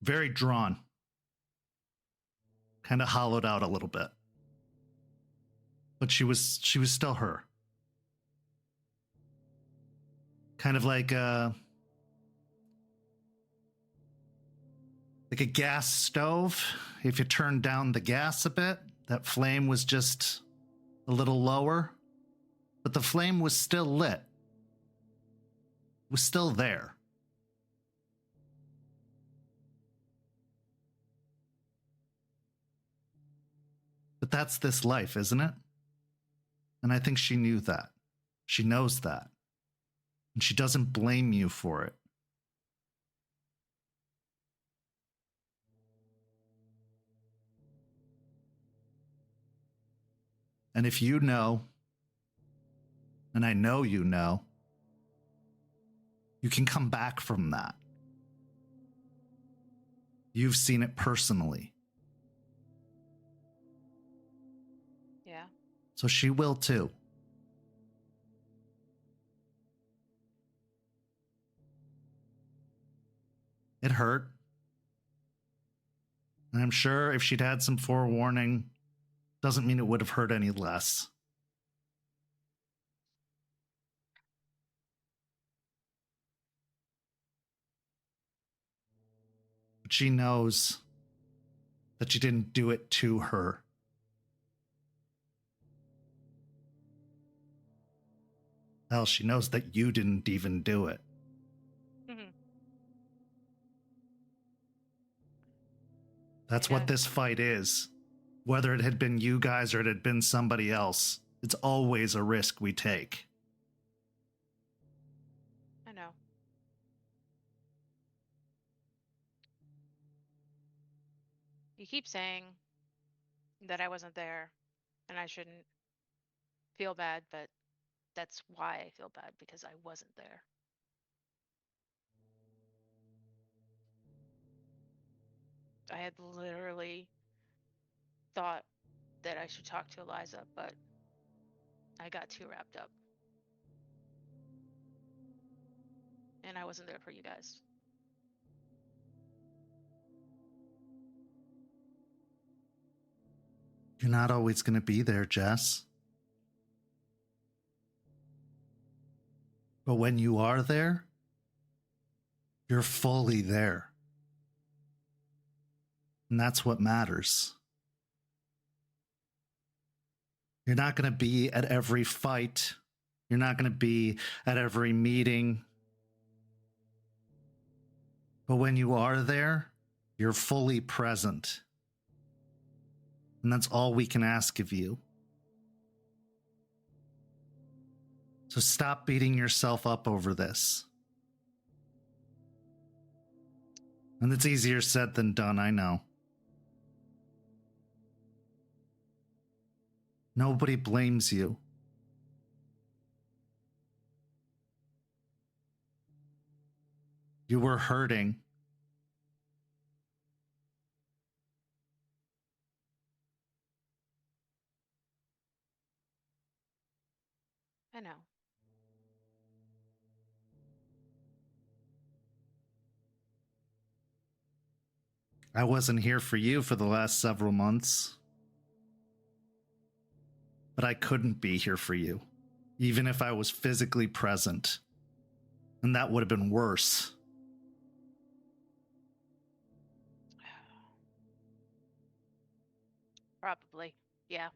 very drawn, kind of hollowed out a little bit, but she was still her. Kind of like a gas stove. If you turned down the gas a bit, that flame was just a little lower, but the flame was still lit. It was still there. But that's this life, isn't it? And I think she knew that. She knows that. And she doesn't blame you for it. And if you know, and I know you know, you can come back from that. You've seen it personally. Yeah. So she will too. It hurt. And I'm sure if she'd had some forewarning, doesn't mean it would have hurt any less. But she knows that you didn't do it to her. Hell, she knows that you didn't even do it. That's what this fight is. Whether it had been you guys or it had been somebody else, it's always a risk we take. I know. You keep saying that I wasn't there and I shouldn't feel bad, but that's why I feel bad, because I wasn't there. I had literally thought that I should talk to Eliza, but I got too wrapped up. And I wasn't there for you guys. You're not always going to be there, Jess. But when you are there, you're fully there. And that's what matters. You're not going to be at every fight. You're not going to be at every meeting. But when you are there, you're fully present. And that's all we can ask of you. So stop beating yourself up over this. And it's easier said than done, I know. Nobody blames you. You were hurting. I know. I wasn't here for you for the last several months. But I couldn't be here for you, even if I was physically present. And that would have been worse. Probably. Yeah.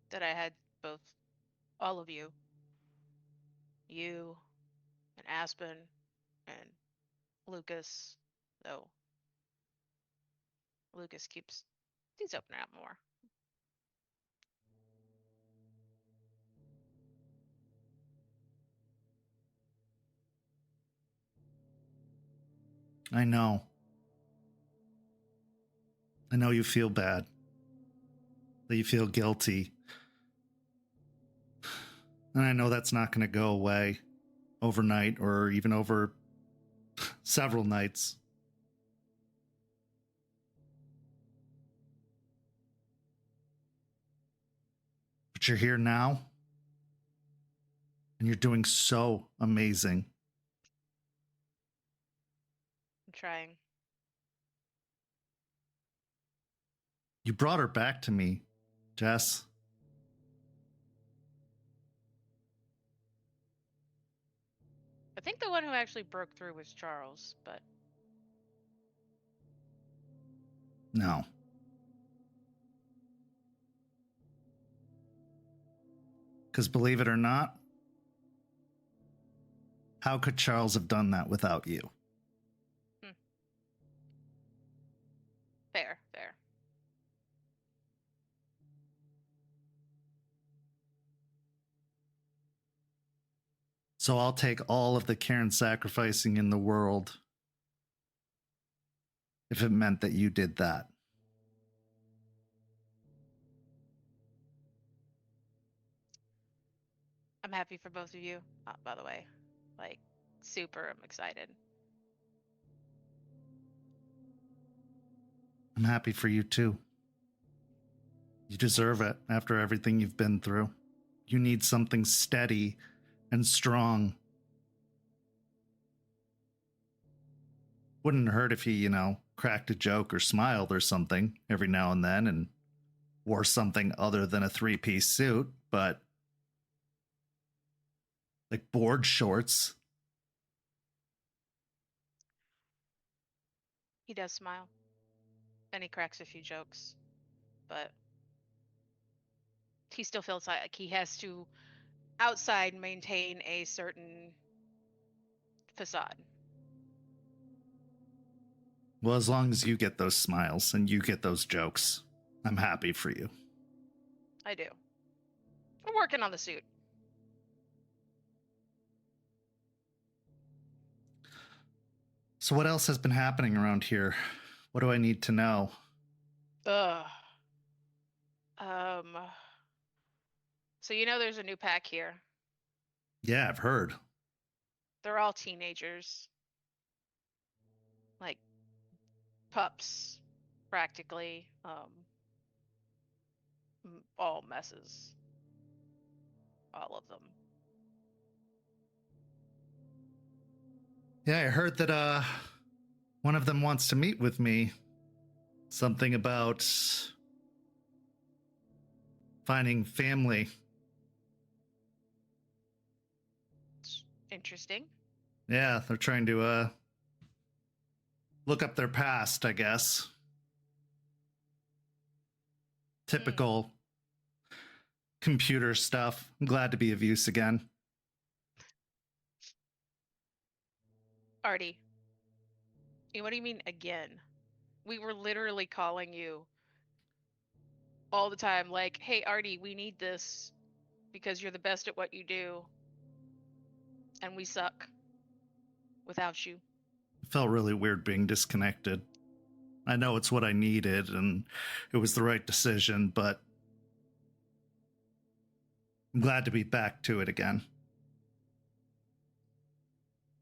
That I had both, all of you and Aspen and Lucas, though Lucas he's opening up more. I know. I know you feel bad. That you feel guilty. And I know that's not going to go away overnight or even over several nights. But you're here now. And you're doing so amazing. I'm trying. You brought her back to me, Jess. I think the one who actually broke through was Charles, but No. Because believe it or not, how could Charles have done that without you? fair. So I'll take all of the care and sacrificing in the world if it meant that you did that. I'm happy for both of you, by the way. Like, super, I'm excited. I'm happy for you too. You deserve it after everything you've been through. You need something steady and strong. Wouldn't hurt if he, cracked a joke or smiled or something every now and then and wore something other than a three-piece suit, but like board shorts. He does smile. And he cracks a few jokes. But he still feels like he has to outside maintain a certain facade. Well, as long as you get those smiles and you get those jokes, I'm happy for you. I do. We're working on the suit. So what else has been happening around here? What do I need to know? So there's a new pack here. Yeah, I've heard. They're all teenagers. Like pups, practically. All messes. All of them. Yeah, I heard that one of them wants to meet with me. Something about finding family. It's interesting. Yeah, they're trying to look up their past, I guess. Typical computer stuff. I'm glad to be of use again. Artie. What do you mean again? We were literally calling you all the time, like, hey, Artie, we need this because you're the best at what you do. And we suck without you. It felt really weird being disconnected. I know it's what I needed and it was the right decision, but I'm glad to be back to it again.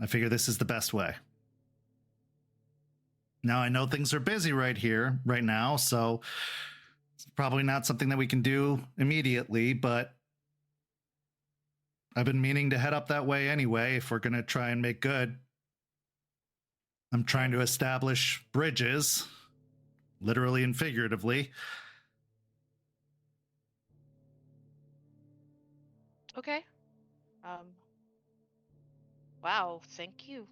I figure this is the best way. Now, I know things are busy right now, so it's probably not something that we can do immediately, but I've been meaning to head up that way anyway if we're going to try and make good. I'm trying to establish bridges, literally and figuratively. Okay. Wow, thank you.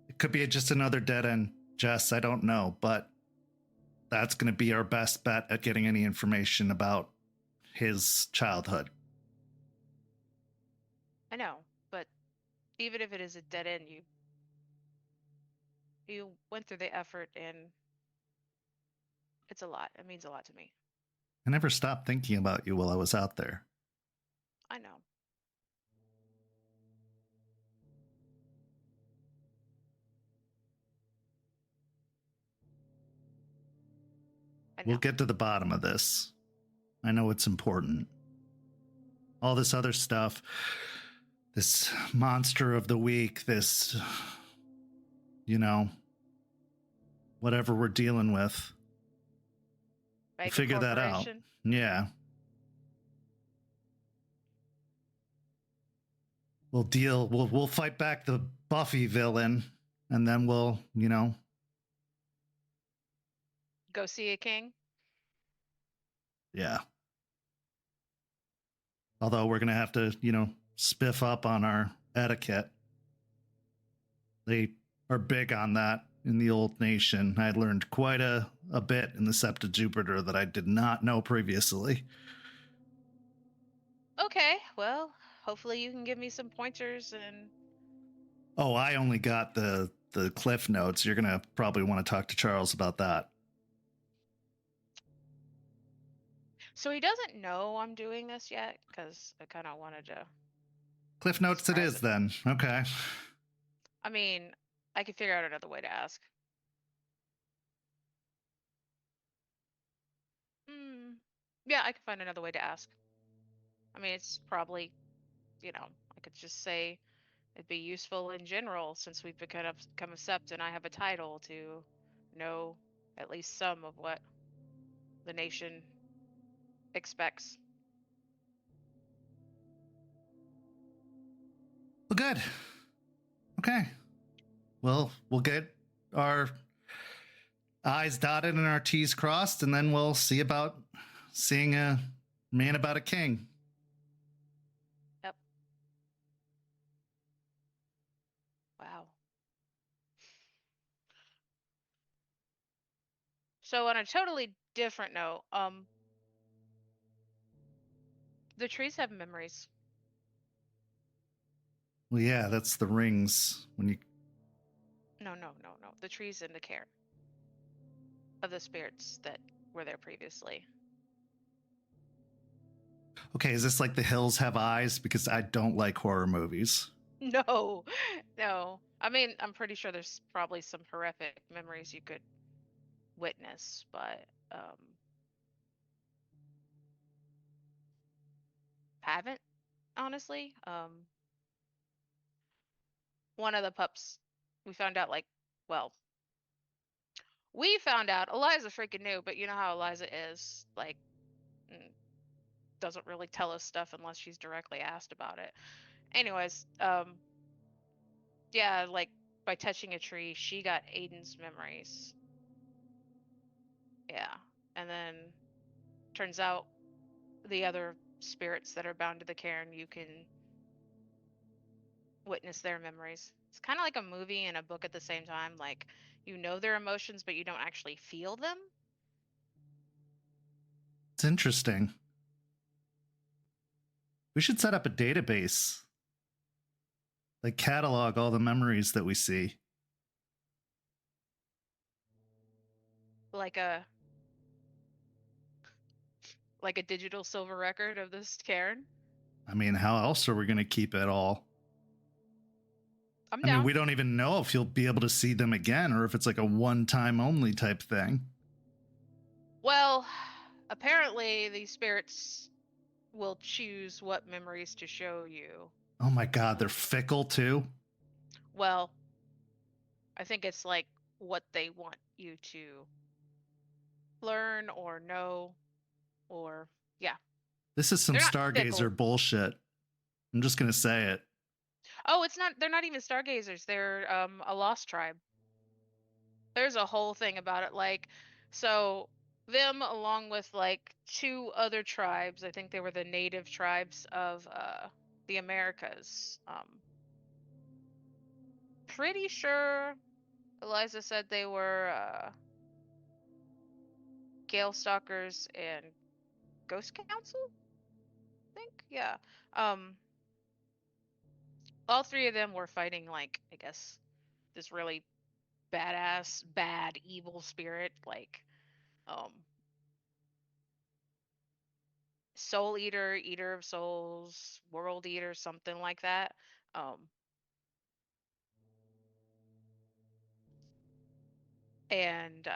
It could be just another dead end, Jess. I don't know, but that's going to be our best bet at getting any information about his childhood. I know, but even if it is a dead end, you went through the effort, and it's a lot. It means a lot to me. I never stopped thinking about you while I was out there. I know. We'll get to the bottom of this. I know it's important. All this other stuff, this monster of the week, this, whatever we're dealing with. We'll figure that out. Yeah. We'll fight back the Buffy villain, and then we'll, go see a king. Yeah. Although we're going to have to, spiff up on our etiquette. They are big on that in the old nation. I learned quite a bit in the Sept of Jupiter that I did not know previously. Okay, well, hopefully you can give me some pointers and... Oh, I only got the cliff notes. You're going to probably want to talk to Charles about that. So he doesn't know I'm doing this yet? Because I kind of wanted to... Cliff notes it is, then. Okay. I mean, I could figure out another way to ask. Yeah, I can find another way to ask. I mean, it's probably, I could just say it'd be useful in general since we've become a sept and I have a title to know at least some of what the nation expects. Well, good. Okay. Well, we'll get our I's dotted and our T's crossed, and then we'll see about seeing a man about a king. Yep. Wow. So on a totally different note, the trees have memories. Well, yeah, that's the rings when you... No. The trees in the care of the spirits that were there previously. Okay, is this like The Hills Have Eyes? Because I don't like horror movies. No. I mean, I'm pretty sure there's probably some horrific memories you could witness, but haven't, honestly. One of the pups, we found out we found out Eliza freaking knew, but you know how Eliza is, doesn't really tell us stuff unless she's directly asked about it. Anyways, yeah, by touching a tree, she got Aiden's memories. Yeah, and then turns out the other spirits that are bound to the cairn, you can witness their memories. It's kind of like a movie and a book at the same time. You know their emotions, but you don't actually feel them. It's interesting. We should set up a database. Catalog all the memories that we see. Like a digital silver record of this cairn. I mean, how else are we going to keep it all? I mean, we don't even know if you'll be able to see them again or if it's a one-time only type thing. Well, apparently these spirits will choose what memories to show you. Oh my god, they're fickle too. Well, I think it's like what they want you to learn or know, or yeah. This is some They're not Stargazer fickle. bullshit. I'm just gonna say it. Oh, it's not. They're not even stargazers. They're a lost tribe. There's a whole thing about it. Like, so them along with like two other tribes. I think they were the native tribes of the Americas. Pretty sure Eliza said they were Gale Stalkers and Ghost Council. I think, yeah. Um, all three of them were fighting like I guess this really badass, bad, evil spirit, like um Soul Eater, Eater of Souls, World Eater, something like that. Um and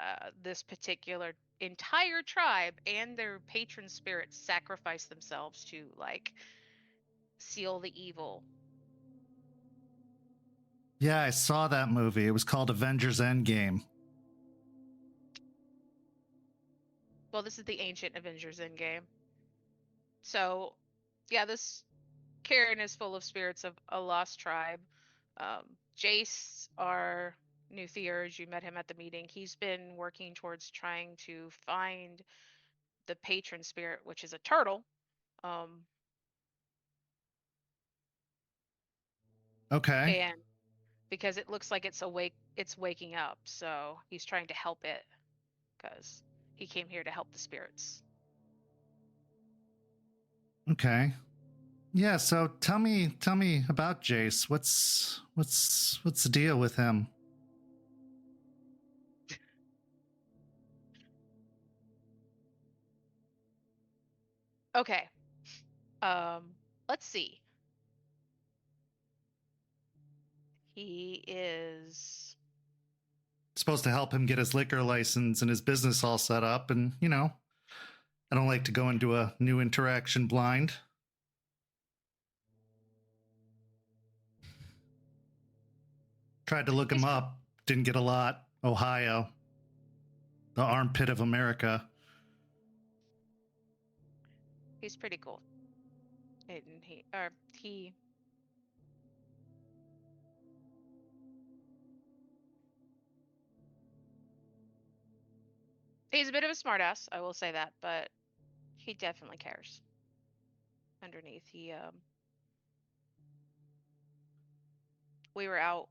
this particular entire tribe and their patron spirits sacrifice themselves to like seal the evil. Yeah, I saw that movie. It was called Avengers Endgame. Well, this is the ancient Avengers Endgame. So, yeah, this Karen is full of spirits of a lost tribe. Jace, our new Theurge, you met him at the meeting. He's been working towards trying to find the patron spirit, which is a turtle. Um, Okay. and because it looks like it's waking up, so he's trying to help it because he came here to help the spirits. Okay. Yeah, so tell me about Jace. What's the deal with him? Okay. Let's see. He is Supposed to help him get his liquor license and his business all set up, and I don't like to go into a new interaction blind. Tried to look him up, didn't get a lot. Ohio, the armpit of America. he's pretty cool. And he he's a bit of a smartass, I will say that, but he definitely cares. Underneath, we were out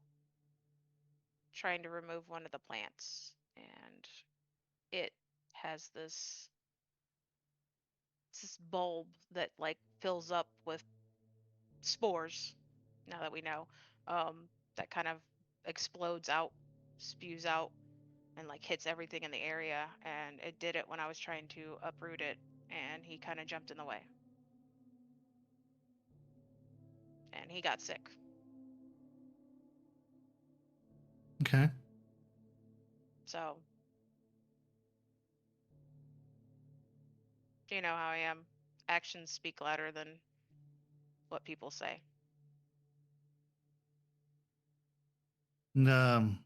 trying to remove one of the plants, and it has this bulb that like fills up with spores. Now that we know, that kind of explodes out, spews out, and like hits everything in the area. And it did it when I was trying to uproot it, and he kind of jumped in the way, and he got sick. Okay. So, you know how I am. Actions speak louder than what people say. And,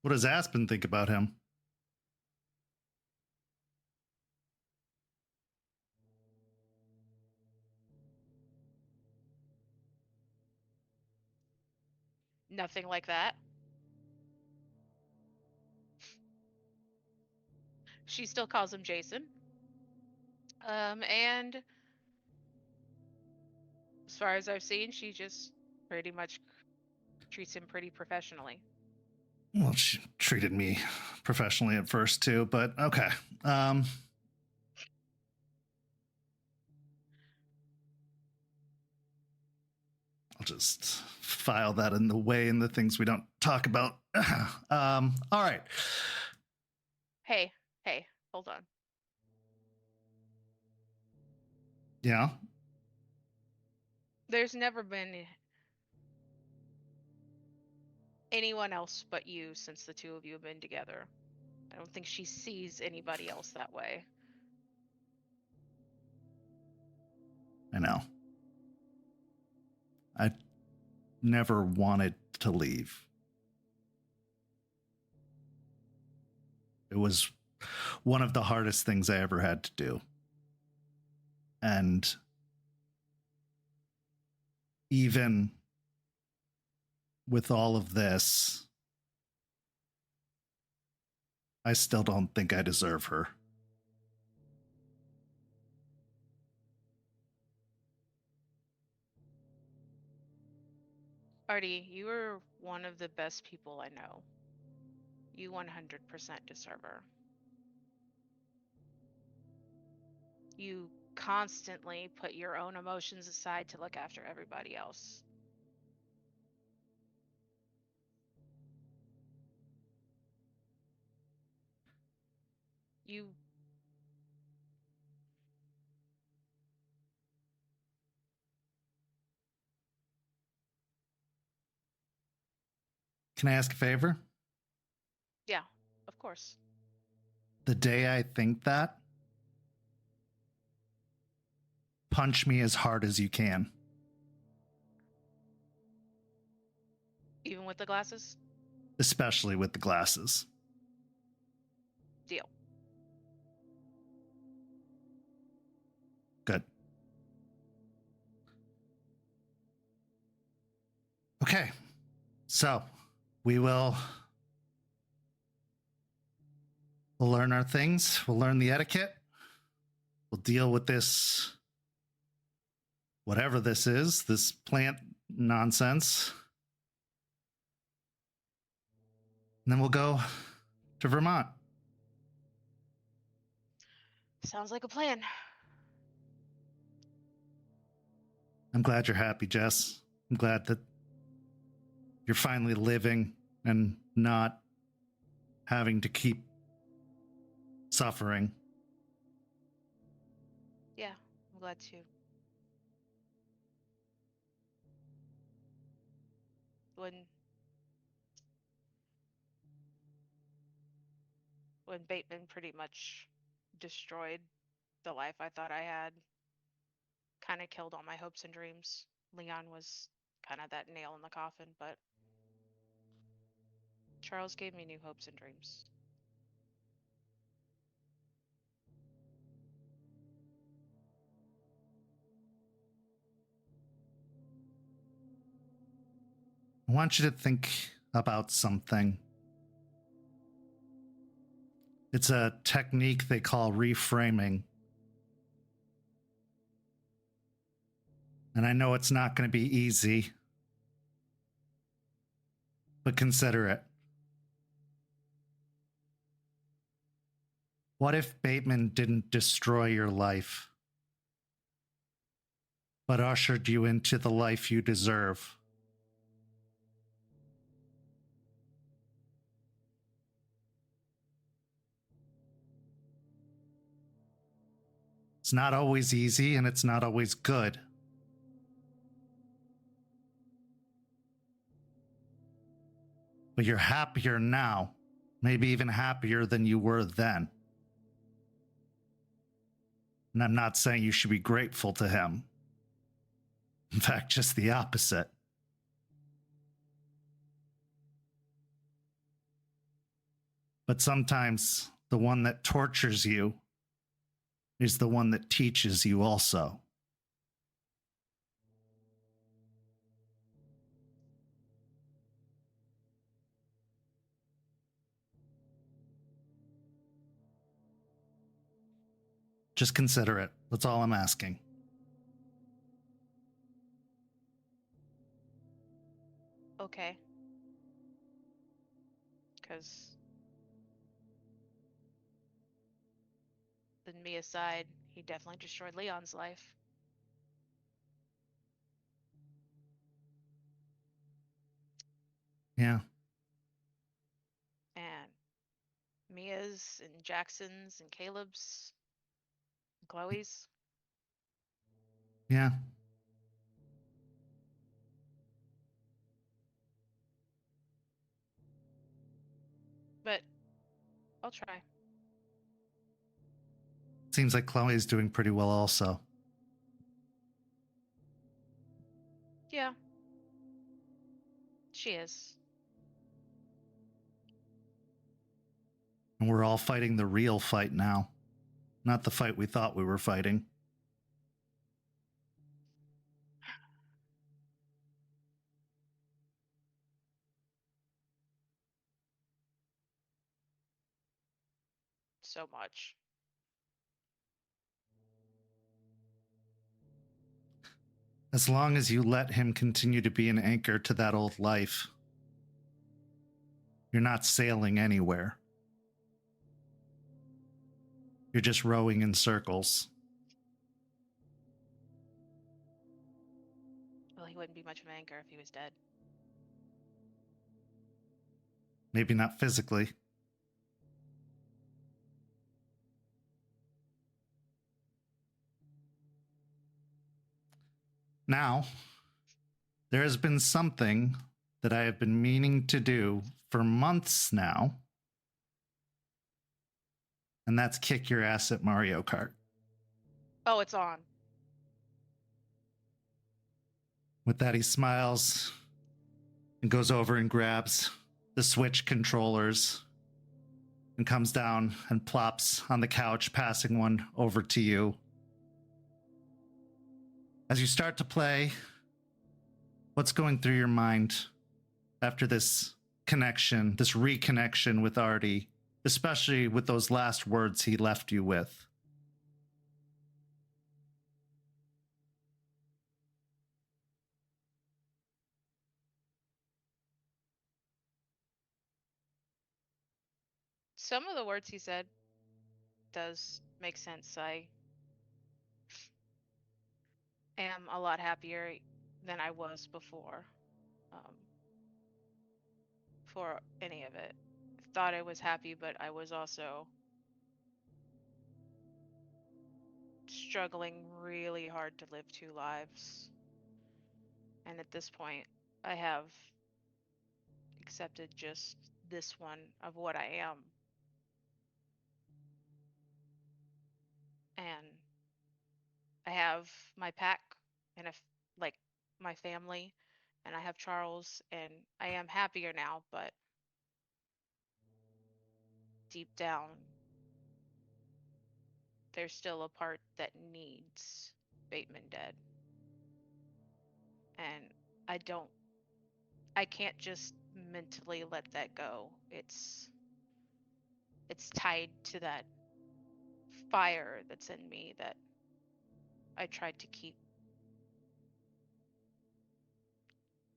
what does Aspen think about him? Nothing like that. She still calls him Jason. And as far as I've seen, she just pretty much treats him pretty professionally. Well, she treated me professionally at first too, but okay. I'll just file that in the things we don't talk about. All right. Hey, hold on. Yeah. There's never been anyone else but you since the two of you have been together. I don't think she sees anybody else that way. know. I never wanted to leave. It was one of the hardest things I ever had to do. And even with all of this, I still don't think I deserve her. Artie, you are one of the best people I know. You 100% deserve her. You constantly put your own emotions aside to look after everybody else. You Can I ask a favor? Yeah, of course. The day I think that, punch me as hard as you can. Even with the glasses? Especially with the glasses. Deal. Good. Okay. So, we'll learn our things. We'll learn the etiquette. We'll deal with this, whatever this is, this plant nonsense. And then we'll go to Vermont. Sounds like a plan. I'm glad you're happy, Jess. I'm glad that you're finally living and not having to keep suffering. Yeah, I'm glad too. When Bateman pretty much destroyed the life I thought I had, kind of killed all my hopes and dreams. Leon was kind of that nail in the coffin, but Charles gave me new hopes and dreams. I want you to think about something. It's a technique they call reframing. And I know it's not going to be easy, but consider it. What if Bateman didn't destroy your life, but ushered you into the life you deserve? It's not always easy and it's not always good. But you're happier now, maybe even happier than you were then. And I'm not saying you should be grateful to him. In fact, just the opposite. But sometimes the one that tortures you is the one that teaches you also. Just consider it. That's all I'm asking. Okay. Because than me aside, he definitely destroyed Leon's life. Yeah. And Mia's and Jackson's and Caleb's and Chloe's. Yeah. But I'll try. Seems like Chloe's doing pretty well also. Yeah. She is. And we're all fighting the real fight now, not the fight we thought we were fighting. So much. As long as you let him continue to be an anchor to that old life, you're not sailing anywhere. You're just rowing in circles. Well, he wouldn't be much of an anchor if he was dead. Maybe not physically. Now, there has been something that I have been meaning to do for months now, and that's kick your ass at Mario Kart. Oh, it's on. With that, he smiles and goes over and grabs the Switch controllers and comes down and plops on the couch, passing one over to you. As you start to play, what's going through your mind after this connection, this reconnection with Artie, especially with those last words he left you with? Some of the words he said does make sense. I am a lot happier than I was before. For any of it. I thought I was happy, but I was also struggling really hard to live two lives. And at this point, I have accepted just this one of what I am. And I have my pack and like my family, and I have Charles, and I am happier now, but deep down, there's still a part that needs Bateman dead. And I can't just mentally let that go. It's tied to that fire that's in me that I tried to keep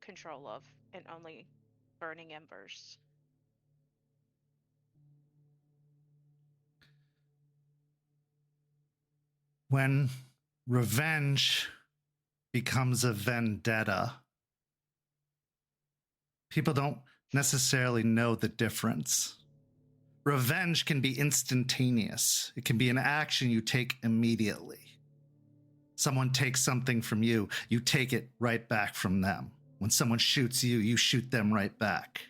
control of, and only burning embers. When revenge becomes a vendetta, people don't necessarily know the difference. Revenge can be instantaneous. It can be an action you take immediately. Someone takes something from you, you take it right back from them. When someone shoots you, you shoot them right back.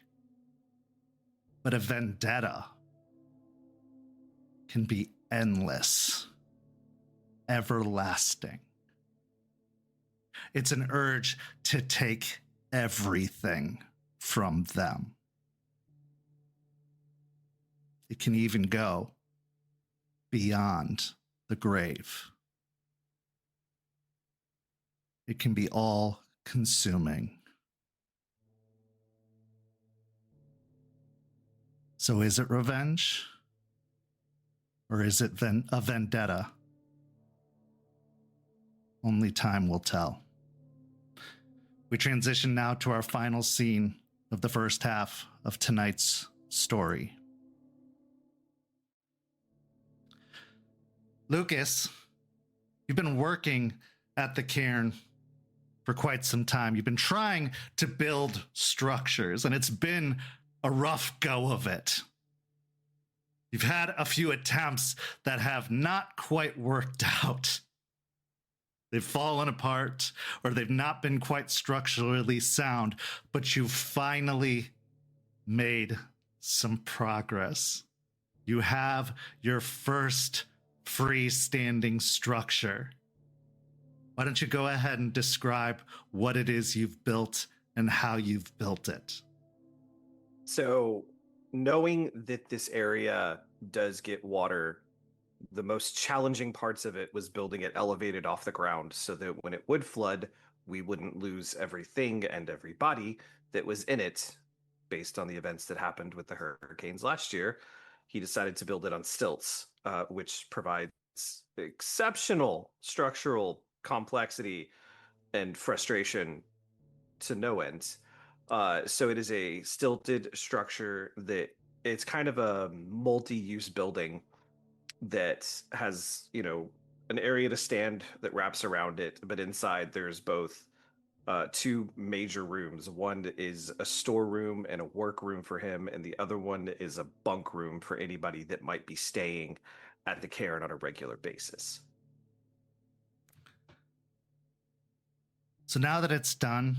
But a vendetta can be endless, everlasting. It's an urge to take everything from them. It can even go beyond the grave. It can be all consuming. So is it revenge? Or is it a vendetta? Only time will tell. We transition now to our final scene of the first half of tonight's story. Lucas, you've been working at the cairn for quite some time. You've been trying to build structures, and it's been a rough go of it. You've had a few attempts that have not quite worked out. They've fallen apart, or they've not been quite structurally sound, but you've finally made some progress. You have your first freestanding structure. why don't you go ahead and describe what it is you've built and how you've built it? So, knowing that this area does get water, the most challenging parts of it was building it elevated off the ground so that when it would flood, we wouldn't lose everything and everybody that was in it based on the events that happened with the hurricanes last year. He decided to build it on stilts, which provides exceptional structural complexity and frustration to no end. So it is a stilted structure that it's kind of a multi-use building that has, an area to stand that wraps around it, but inside there's both two major rooms. One is a storeroom and a workroom for him, and the other one is a bunk room for anybody that might be staying at the cairn on a regular basis. So now that it's done,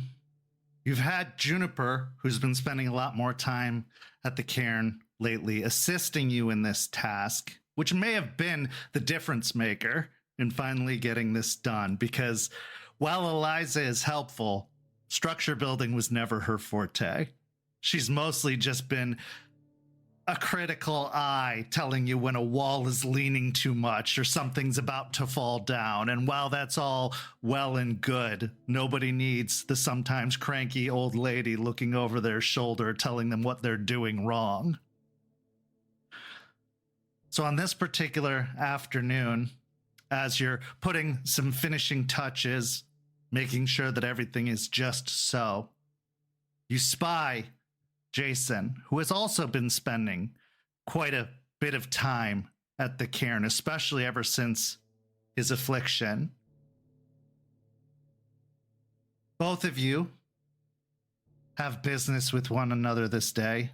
you've had Juniper, who's been spending a lot more time at the cairn lately, assisting you in this task, which may have been the difference maker in finally getting this done, because while Eliza is helpful, structure building was never her forte. She's mostly just been a critical eye telling you when a wall is leaning too much or something's about to fall down. And while that's all well and good, nobody needs the sometimes cranky old lady looking over their shoulder telling them what they're doing wrong. So on this particular afternoon, as you're putting some finishing touches, making sure that everything is just so, you spy Jason, who has also been spending quite a bit of time at the cairn, especially ever since his affliction. Both of you have business with one another this day.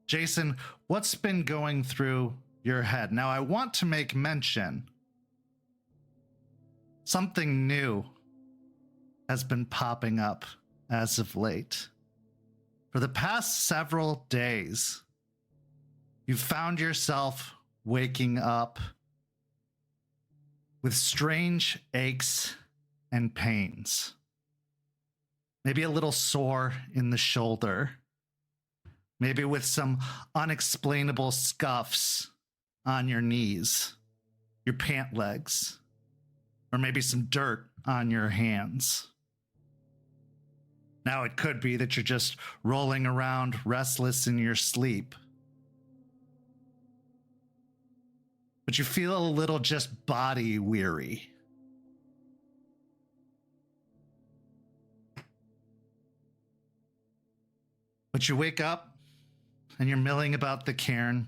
Jason, what's been going through your head? Now, I want to make mention something new has been popping up as of late. For the past several days, you've found yourself waking up with strange aches and pains. Maybe a little sore in the shoulder. Maybe with some unexplainable scuffs on your knees, your pant legs, or maybe some dirt on your hands. Now it could be that you're just rolling around restless in your sleep. But you feel a little just body weary. But you wake up and you're milling about the cairn,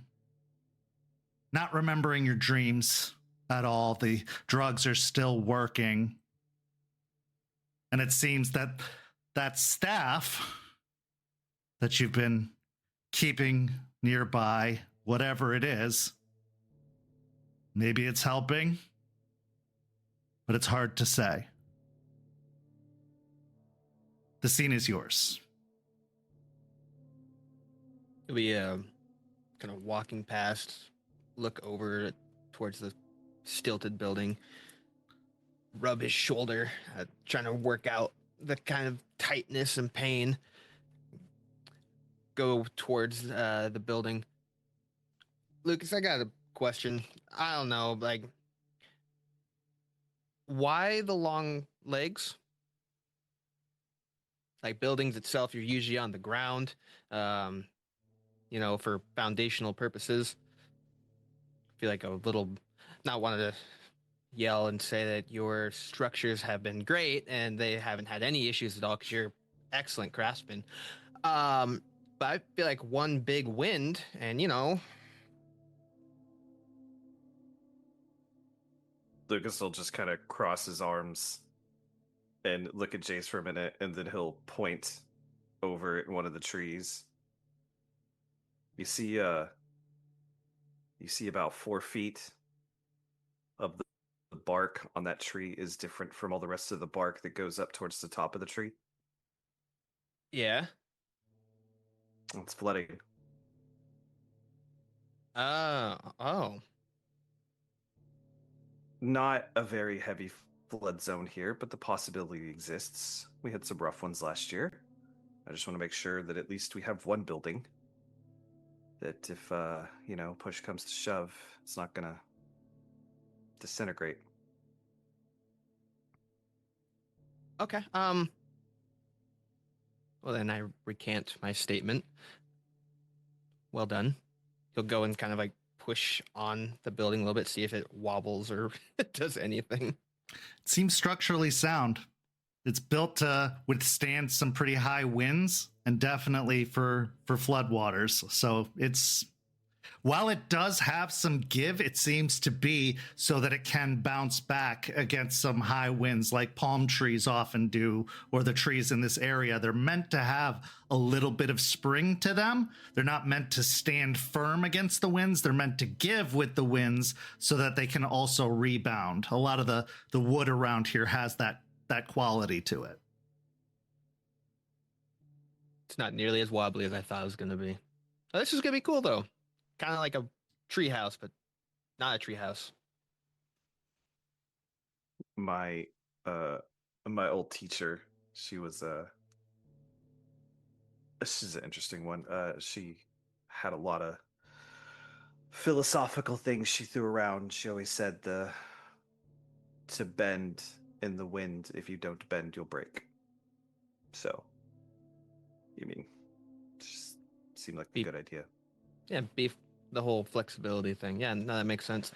not remembering your dreams at all. The drugs are still working. And it seems that that staff that you've been keeping nearby, whatever it is, maybe it's helping, but it's hard to say. The scene is yours. We kind of walking past, look over towards the stilted building, rub his shoulder, trying to work out the kind of tightness and pain. Go towards the building. Lucas, I got a question. I don't know, like, why the long legs? Like, buildings itself, you're usually on the ground, for foundational purposes. I feel like a little, not wanting to yell and say that your structures have been great and they haven't had any issues at all because you're excellent craftsman. But I feel like one big wind and, Lucas will just kind of cross his arms and look at Jace for a minute, and then he'll point over at one of the trees. You see about 4 feet of the bark on that tree is different from all the rest of the bark that goes up towards the top of the tree. Yeah. It's flooding. Oh. Not a very heavy flood zone here, but the possibility exists. We had some rough ones last year. I just want to make sure that at least we have one building that if, push comes to shove, it's not going to disintegrate. Okay. Well, then I recant my statement. Well done. You'll go and kind of like push on the building a little bit, see if it wobbles or does anything. It seems structurally sound. It's built to withstand some pretty high winds and definitely for floodwaters. So it's, while it does have some give, it seems to be so that it can bounce back against some high winds like palm trees often do, or the trees in this area. They're meant to have a little bit of spring to them. They're not meant to stand firm against the winds. They're meant to give with the winds so that they can also rebound. A lot of the wood around here has that quality to it. It's not nearly as wobbly as I thought it was going to be. Oh, this is going to be cool, though. Kind of like a tree house, but not a tree house. My old teacher, she's an interesting one. She had a lot of philosophical things she threw around. She always said to bend in the wind. If you don't bend, you'll break. So, just seemed like a good idea. Yeah, the whole flexibility thing. Yeah, no, that makes sense.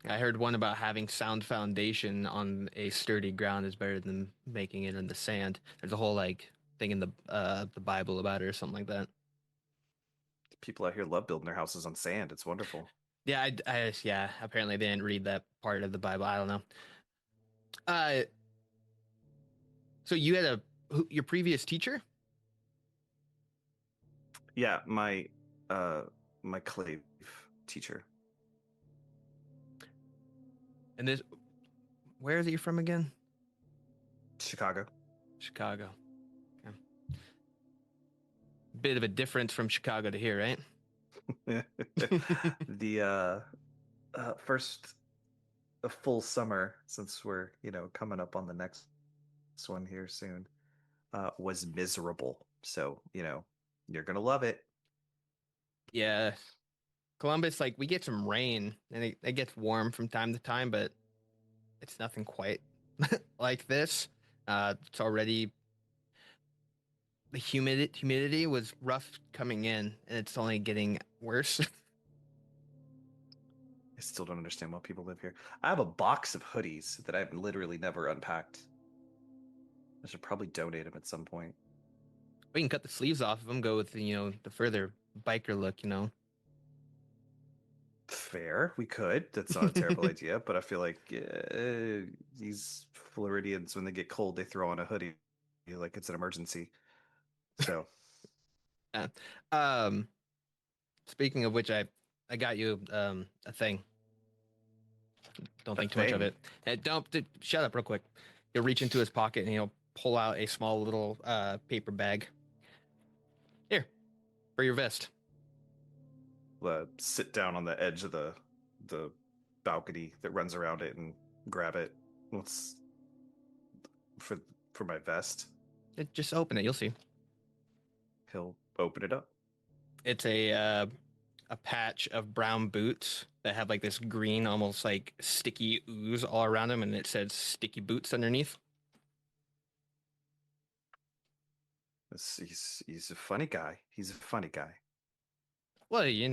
I heard one about having sound foundation on a sturdy ground is better than making it in the sand. There's a whole like thing in the Bible about it or something like that. People out here love building their houses on sand. It's wonderful. Yeah, yeah. Apparently, they didn't read that part of the Bible. I don't know. So you had your previous teacher? Yeah, my clave teacher. And where is he from again? Chicago. Chicago. Okay. Bit of a difference from Chicago to here, right? The first a full summer, since we're coming up on the next one here soon, was miserable. So you're gonna love it. Yeah, Columbus, like we get some rain and it gets warm from time to time, but it's nothing quite like this. It's already, the humidity was rough coming in, and it's only getting worse. I still don't understand why people live here. I have a box of hoodies that I've literally never unpacked. I should probably donate them at some point. We can cut the sleeves off of them, go with the further biker look, Fair, we could. That's not a terrible idea, but I feel like these Floridians, when they get cold, they throw on a hoodie like it's an emergency. So, speaking of which, I got you a thing. Don't think too much of it. Shut up real quick. He'll reach into his pocket and he'll pull out a small little paper bag. Here, for your vest. Sit down on the edge of the balcony that runs around it and grab it. What's for my vest? Just open it. You'll see. He'll open it up. It's a patch of brown boots that have like this green, almost like sticky ooze all around them, and it says "sticky boots" underneath. He's a funny guy. He's a funny guy. Well, you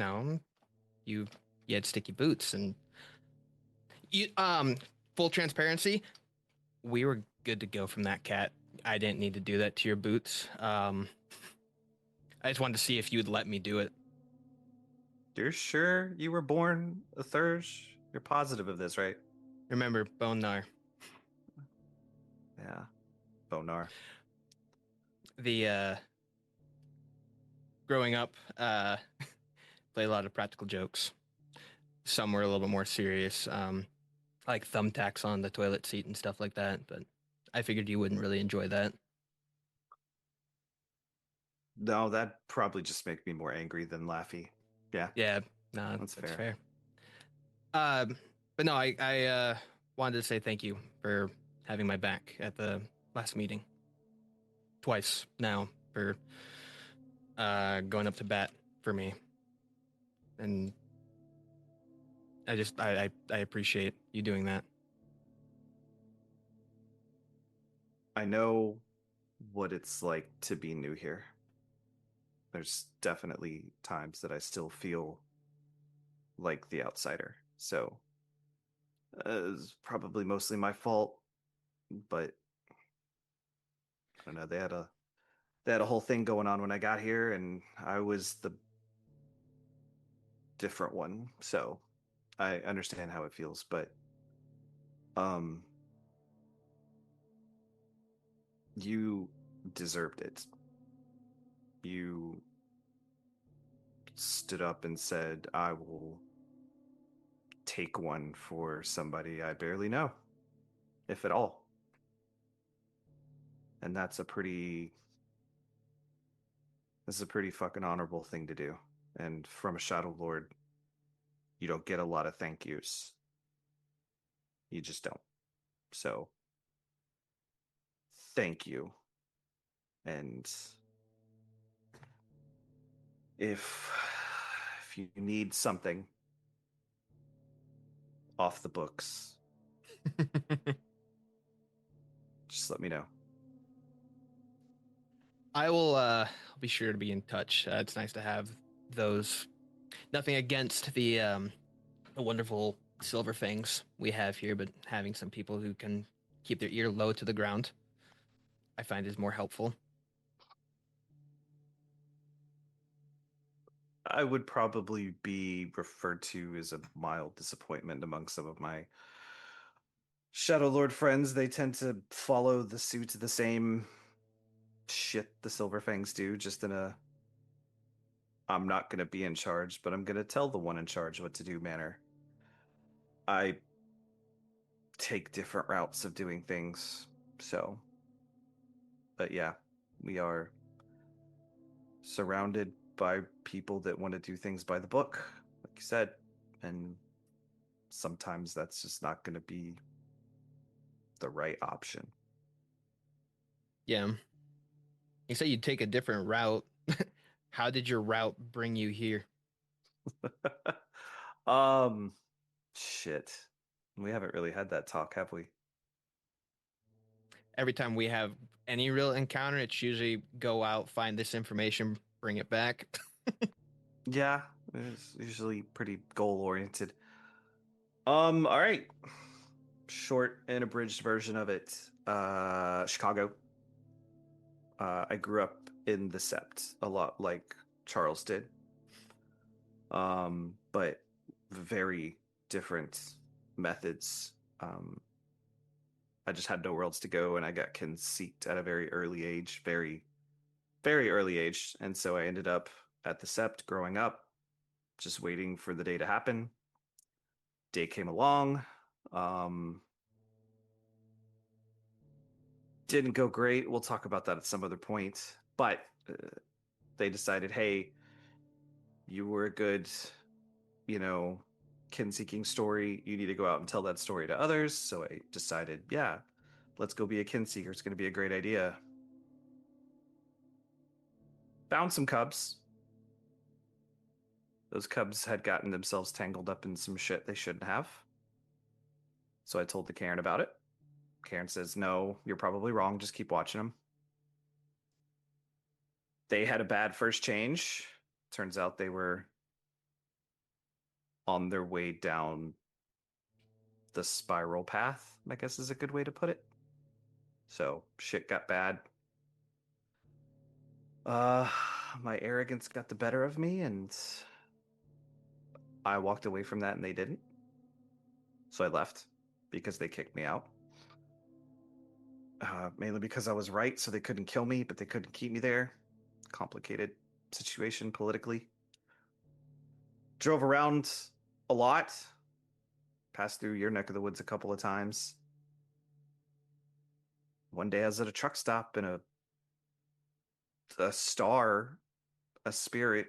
had sticky boots, and full transparency, we were good to go from that cat. I didn't need to do that to your boots. I just wanted to see if you'd let me do it. You're sure you were born a Thurge? You're positive of this, right? Remember, Bonar. Yeah, Bonar. Growing up, play a lot of practical jokes. Some were a little bit more serious, like thumbtacks on the toilet seat and stuff like that. But I figured you wouldn't really enjoy that. No, that'd probably just make me more angry than laughy. Yeah. Yeah, no, that's fair. But no, I wanted to say thank you for having my back at the last meeting. Twice now for going up to bat for me. And I appreciate you doing that. I know what it's like to be new here. There's definitely times that I still feel like the outsider. So it's probably mostly my fault, but I don't know. They had a whole thing going on when I got here, and I was the different one. So I understand how it feels, but you deserved it. You stood up and said, I will take one for somebody I barely know, if at all. And that's a pretty fucking honorable thing to do. And from a Shadow Lord, you don't get a lot of thank yous. You just don't. So thank you. And if you need something off the books, just let me know. I will be sure to be in touch. It's nice to have those. Nothing against the wonderful silver fangs we have here, but having some people who can keep their ear low to the ground, I find is more helpful. I would probably be referred to as a mild disappointment among some of my Shadow Lord friends. They tend to follow the suit of the same shit the Silverfangs do, just in a I'm not going to be in charge, but I'm going to tell the one in charge what to do manner. I take different routes of doing things, so. But yeah, we are surrounded by people that want to do things by the book, like you said, and sometimes that's just not going to be the right option. Yeah. You say you'd take a different route. How did your route bring you here? Shit. We haven't really had that talk, have we? Every time we have any real encounter, it's usually go out, find this information, bring it back. Yeah, it's usually pretty goal oriented. All right. Short and abridged version of it. Chicago. I grew up in the Sept a lot like Charles did. But very different methods. I just had nowhere else to go, and I got conceived at a very early age, very, very early age. And so I ended up at the Sept growing up, just waiting for the day to happen. Day came along. Didn't go great. We'll talk about that at some other point. But they decided, hey, you were a good, kin-seeking story. You need to go out and tell that story to others. So I decided, yeah, let's go be a kin-seeker. It's going to be a great idea. Found some cubs. Those cubs had gotten themselves tangled up in some shit they shouldn't have. So I told the Karen about it. Karen says, no, you're probably wrong. Just keep watching them. They had a bad first change. Turns out they were on their way down the spiral path, I guess is a good way to put it. So shit got bad. My arrogance got the better of me, and I walked away from that, and they didn't. So I left because they kicked me out. Mainly because I was right, so they couldn't kill me, but they couldn't keep me there. Complicated situation politically. Drove around a lot. Passed through your neck of the woods a couple of times. One day I was at a truck stop, and a spirit,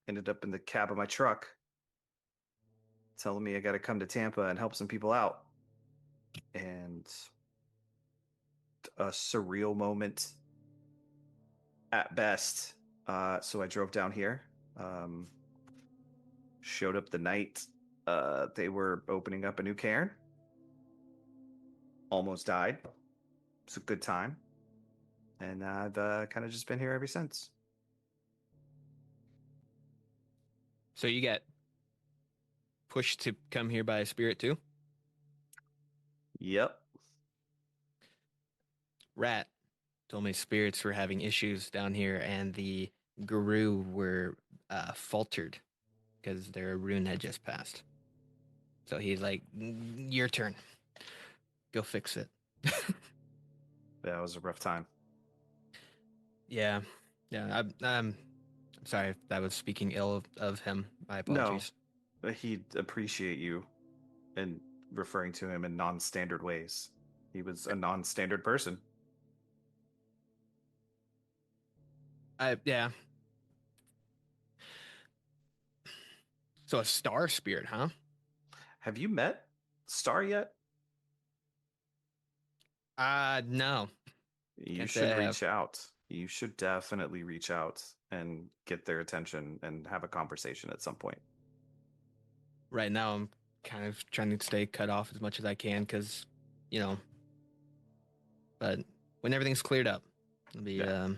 ended up in the cab of my truck, telling me I got to come to Tampa and help some people out. and a surreal moment at best. So I drove down here, showed up the night they were opening up a new cairn. Almost died. It's a good time. And I've kind of just been here ever since. So you got pushed to come here by a spirit too? Yep. Rat told me spirits were having issues down here, and the guru were faltered because their rune had just passed. So he's like, "Your turn. Go fix it." That was a rough time. Yeah. I'm sorry if that was speaking ill of him. My apologies. No, he'd appreciate you and referring to him in non-standard ways. He was a non-standard person. Yeah. So a star spirit, huh? Have you met Star yet? No. You Can't say should I have. reach out. You should definitely reach out and get their attention and have a conversation at some point. Right now, I'm kind of trying to stay cut off as much as I can because, but when everything's cleared up, it'll be, Yeah.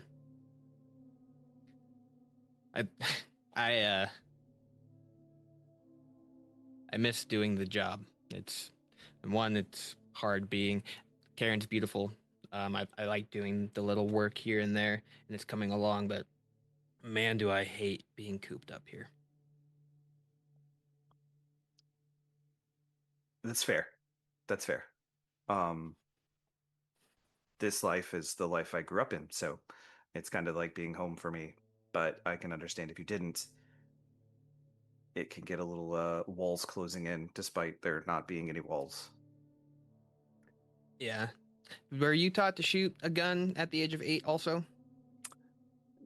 I miss doing the job. It's hard being. Karen's beautiful. I like doing the little work here and there, and it's coming along. But man, do I hate being cooped up here. That's fair. That's fair. This life is the life I grew up in, so it's kind of like being home for me. But I can understand if you didn't, it can get a little walls closing in despite there not being any walls. Yeah. Were you taught to shoot a gun at the age of 8 also?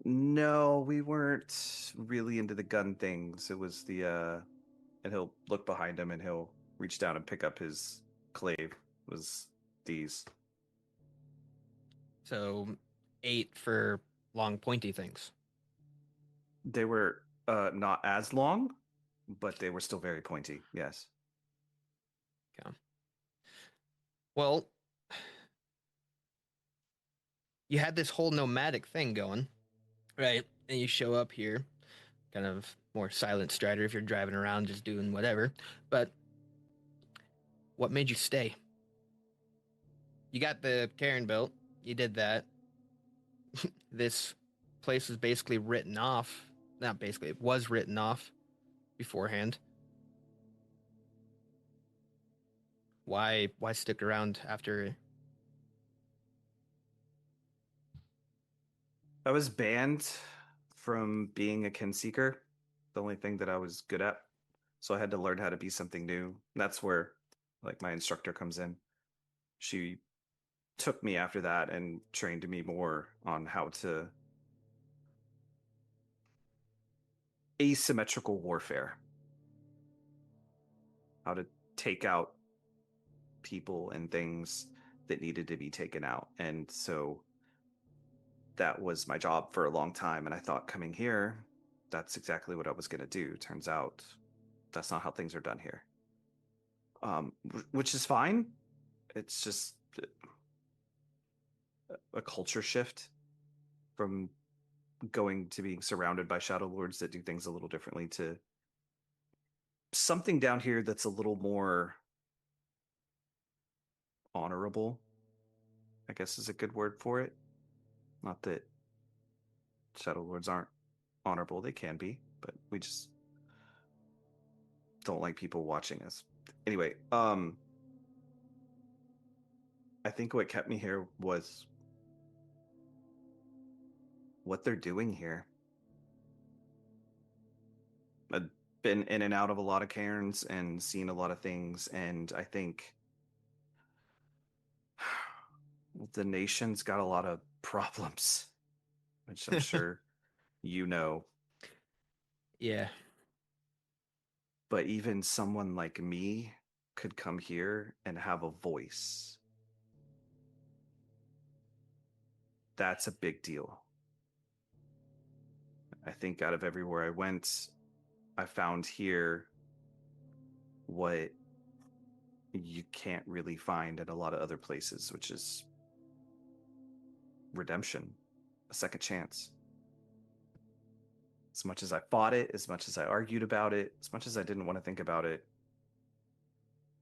No, we weren't really into the gun things. It was the and he'll look behind him and he'll reach down and pick up his clave. It was these. So 8 for long pointy things. They were not as long, but they were still very pointy. Yes. Okay. Well, you had this whole nomadic thing going, right? And you show up here, kind of more silent strider if you're driving around just doing whatever. But what made you stay? You got the Karen built. You did that. This place was basically written off. Not basically, it was written off beforehand. Why stick around after? I was banned from being a kin seeker, the only thing that I was good at. So I had to learn how to be something new. That's where like my instructor comes in. She took me after that and trained me more on how to asymmetrical warfare. How to take out people and things that needed to be taken out. And so that was my job for a long time. And I thought coming here, that's exactly what I was going to do. Turns out that's not how things are done here. Which is fine. It's just a culture shift from going to being surrounded by shadow lords that do things a little differently to something down here that's a little more honorable, I guess is a good word for it. Not that shadow lords aren't honorable, they can be, but we just don't like people watching us. Anyway, I think what kept me here was what they're doing here. I've been in and out of a lot of cairns and seen a lot of things, and I think the nation's got a lot of problems, which I'm sure you know. Yeah. But even someone like me could come here and have a voice. That's a big deal. I think out of everywhere I went, I found here what you can't really find in a lot of other places, which is redemption, a second chance. As much as I fought it, as much as I argued about it, as much as I didn't want to think about it,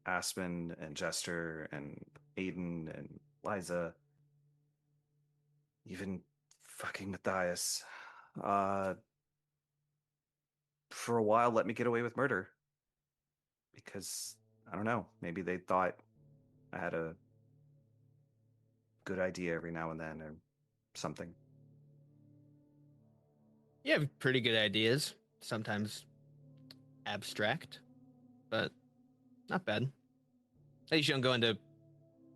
Aspen and Jester and Aiden and Liza, even fucking Matthias, for a while let me get away with murder. Because, I don't know, maybe they thought I had a good idea every now and then or something. You have pretty good ideas, sometimes abstract, but not bad. At least you don't go into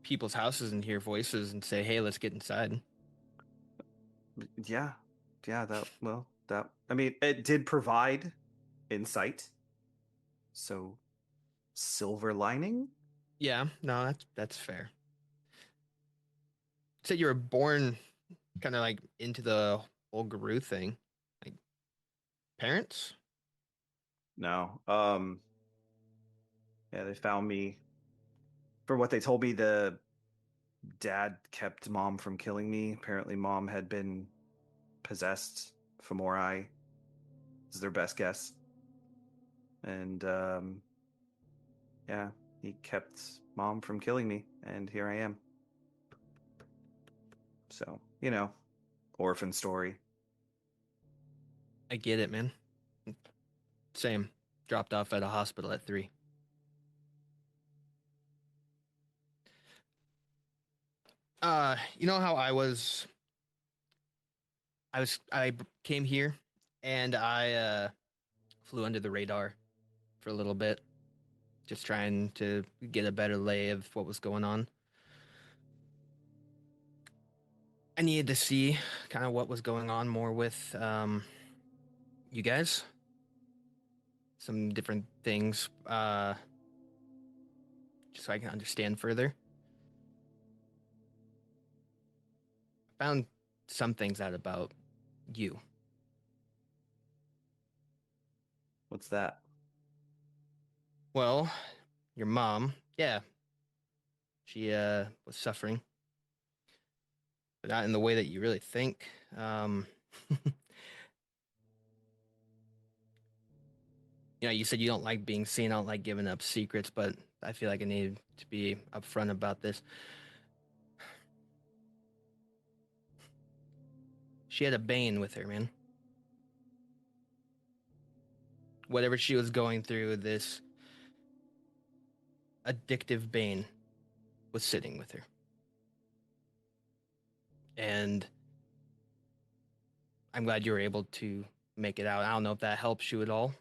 people's houses and hear voices and say, hey, let's get inside. Yeah, I mean, it did provide insight. So, silver lining? Yeah, no, that's fair. So you were born kind of like into the whole guru thing. Like parents? No. Yeah, they found me. From what they told me, the dad kept mom from killing me. Apparently, mom had been possessed. Femori is their best guess. And, yeah, he kept mom from killing me, and here I am. So, orphan story. I get it, man. Same. Dropped off at a hospital at 3. You know how I came here and I flew under the radar for a little bit, just trying to get a better lay of what was going on. I needed to see kind of what was going on more with you guys. Some different things, just so I can understand further. I found some things out about you. What's that? Well, your mom, yeah, she was suffering, but not in the way that you really think. You said you don't like being seen, I don't like giving up secrets, but I feel like I need to be upfront about this. She had a bane with her, man. Whatever she was going through, this addictive bane was sitting with her. And I'm glad you were able to make it out. I don't know if that helps you at all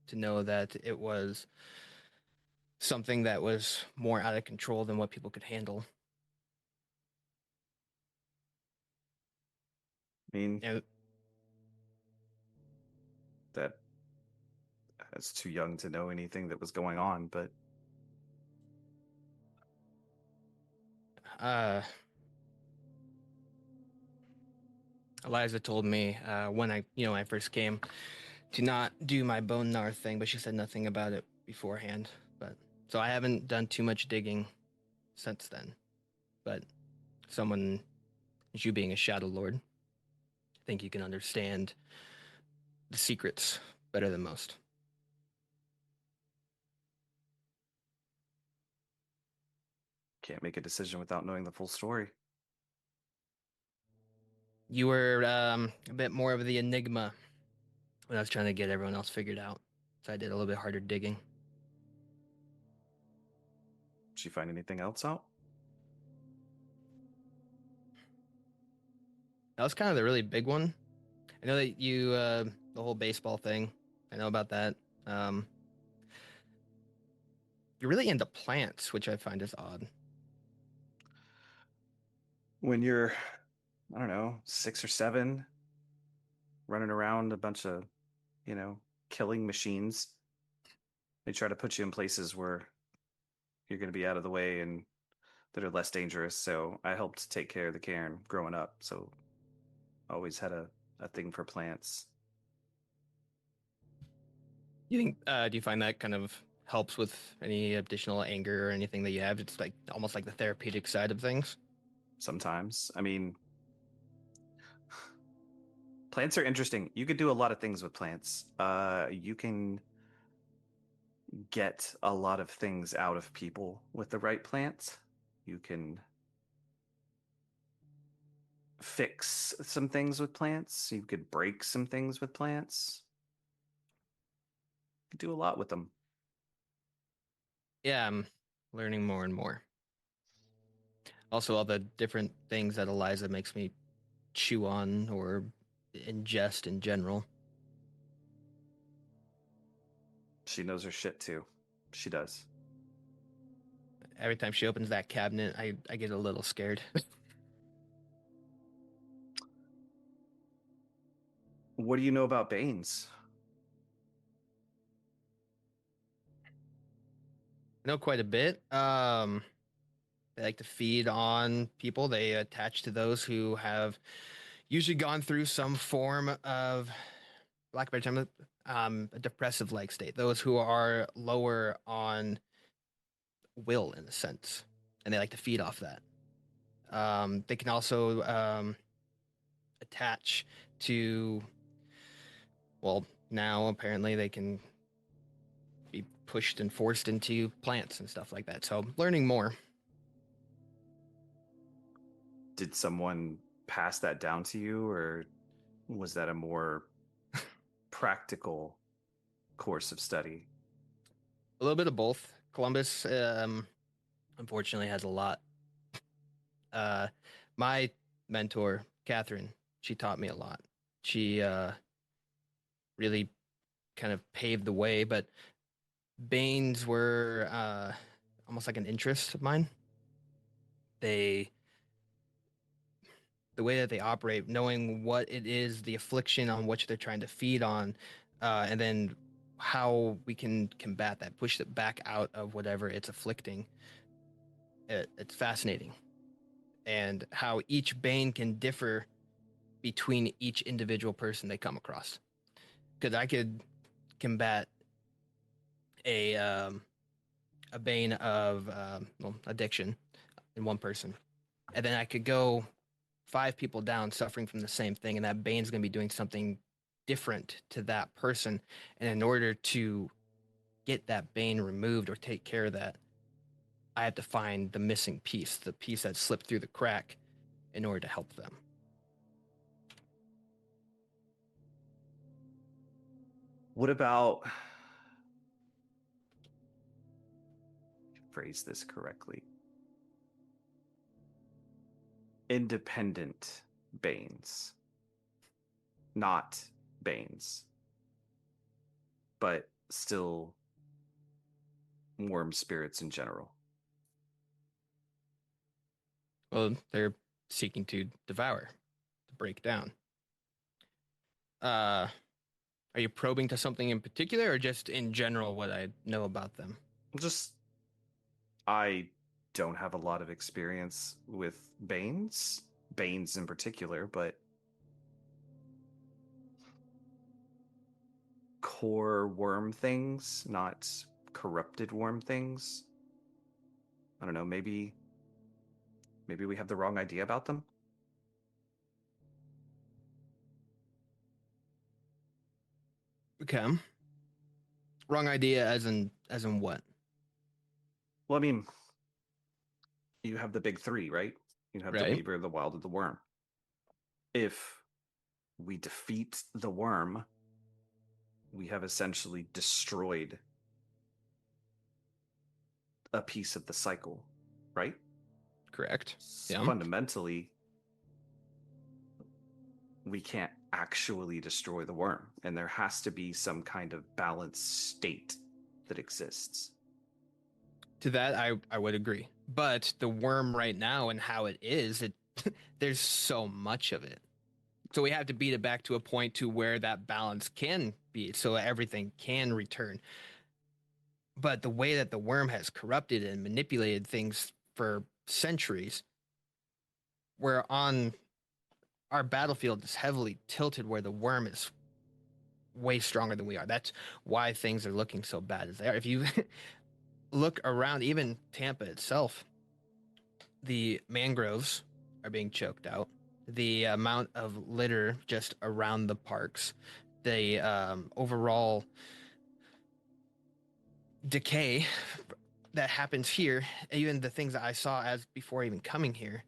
to know that it was something that was more out of control than what people could handle. I mean, And that I was too young to know anything that was going on, but Eliza told me when I first came to not do my bone gnar thing, but she said nothing about it beforehand. But so I haven't done too much digging since then. But someone, you being a Shadow Lord, I think you can understand the secrets better than most. can't make a decision without knowing the full story. You were a bit more of the enigma when I was trying to get everyone else figured out. So I did a little bit harder digging. Did you find anything else out? That was kind of the really big one. I know that you, the whole baseball thing, I know about that. You're really into plants, which I find is odd. When you're, I don't know, 6 or 7, running around a bunch of, killing machines, they try to put you in places where you're going to be out of the way and that are less dangerous. So I helped take care of the cairn growing up. So always had a thing for plants. You think? Do you find that kind of helps with any additional anger or anything that you have? It's like almost like the therapeutic side of things. Sometimes, I mean, plants are interesting. You could do a lot of things with plants. You can get a lot of things out of people with the right plant. You can fix some things with plants. You could break some things with plants. You could do a lot with them. Yeah, I'm learning more and more. Also, all the different things that Eliza makes me chew on or ingest in general. She knows her shit too. She does. Every time she opens that cabinet, I get a little scared. What do you know about Banes? I know quite a bit. They like to feed on people. They attach to those who have usually gone through some form of, lack of a better term, a depressive-like state. Those who are lower on will, in a sense, and they like to feed off that. They can also attach to, well, now apparently they can be pushed and forced into plants and stuff like that. So learning more. Did someone pass that down to you, or was that a more practical course of study? A little bit of both. Columbus, unfortunately, has a lot. My mentor, Catherine, she taught me a lot. She really kind of paved the way, but Banes were almost like an interest of mine. The way that they operate, knowing what it is, the affliction on which they're trying to feed on, and then how we can combat that, push it back out of whatever it's afflicting. It's fascinating. And how each Bane can differ between each individual person they come across. Because I could combat a Bane of addiction in one person, and then I could go 5 people down suffering from the same thing, and that Bane's going to be doing something different to that person. And in order to get that Bane removed or take care of that, I have to find the missing piece, the piece that slipped through the crack, in order to help them. What about, phrase this correctly, independent Banes? Not Banes, but still worm spirits in general. Well, they're seeking to devour, to break down. Are you probing to something in particular, or just in general what I know about them? Just, I don't have a lot of experience with Banes in particular, but core worm things, not corrupted worm things. I don't know, maybe we have the wrong idea about them. Okay. Wrong idea as in what? Well, I mean, you have the big 3, right? You have Right. the Weaver, the Wild, and the Worm. If we defeat the Worm, we have essentially destroyed a piece of the cycle, right? Correct. Yeah. Fundamentally, we can't actually destroy the worm, and there has to be some kind of balanced state that exists. To that, I would agree. But the worm right now and how it is, there's so much of it. So we have to beat it back to a point to where that balance can be, so everything can return. But the way that the worm has corrupted and manipulated things for centuries, where on our battlefield is heavily tilted where the worm is way stronger than we are. That's why things are looking so bad as they are. If you look around, even Tampa itself, the mangroves are being choked out. The amount of litter just around the parks, the overall decay that happens here, even the things that I saw as before even coming here.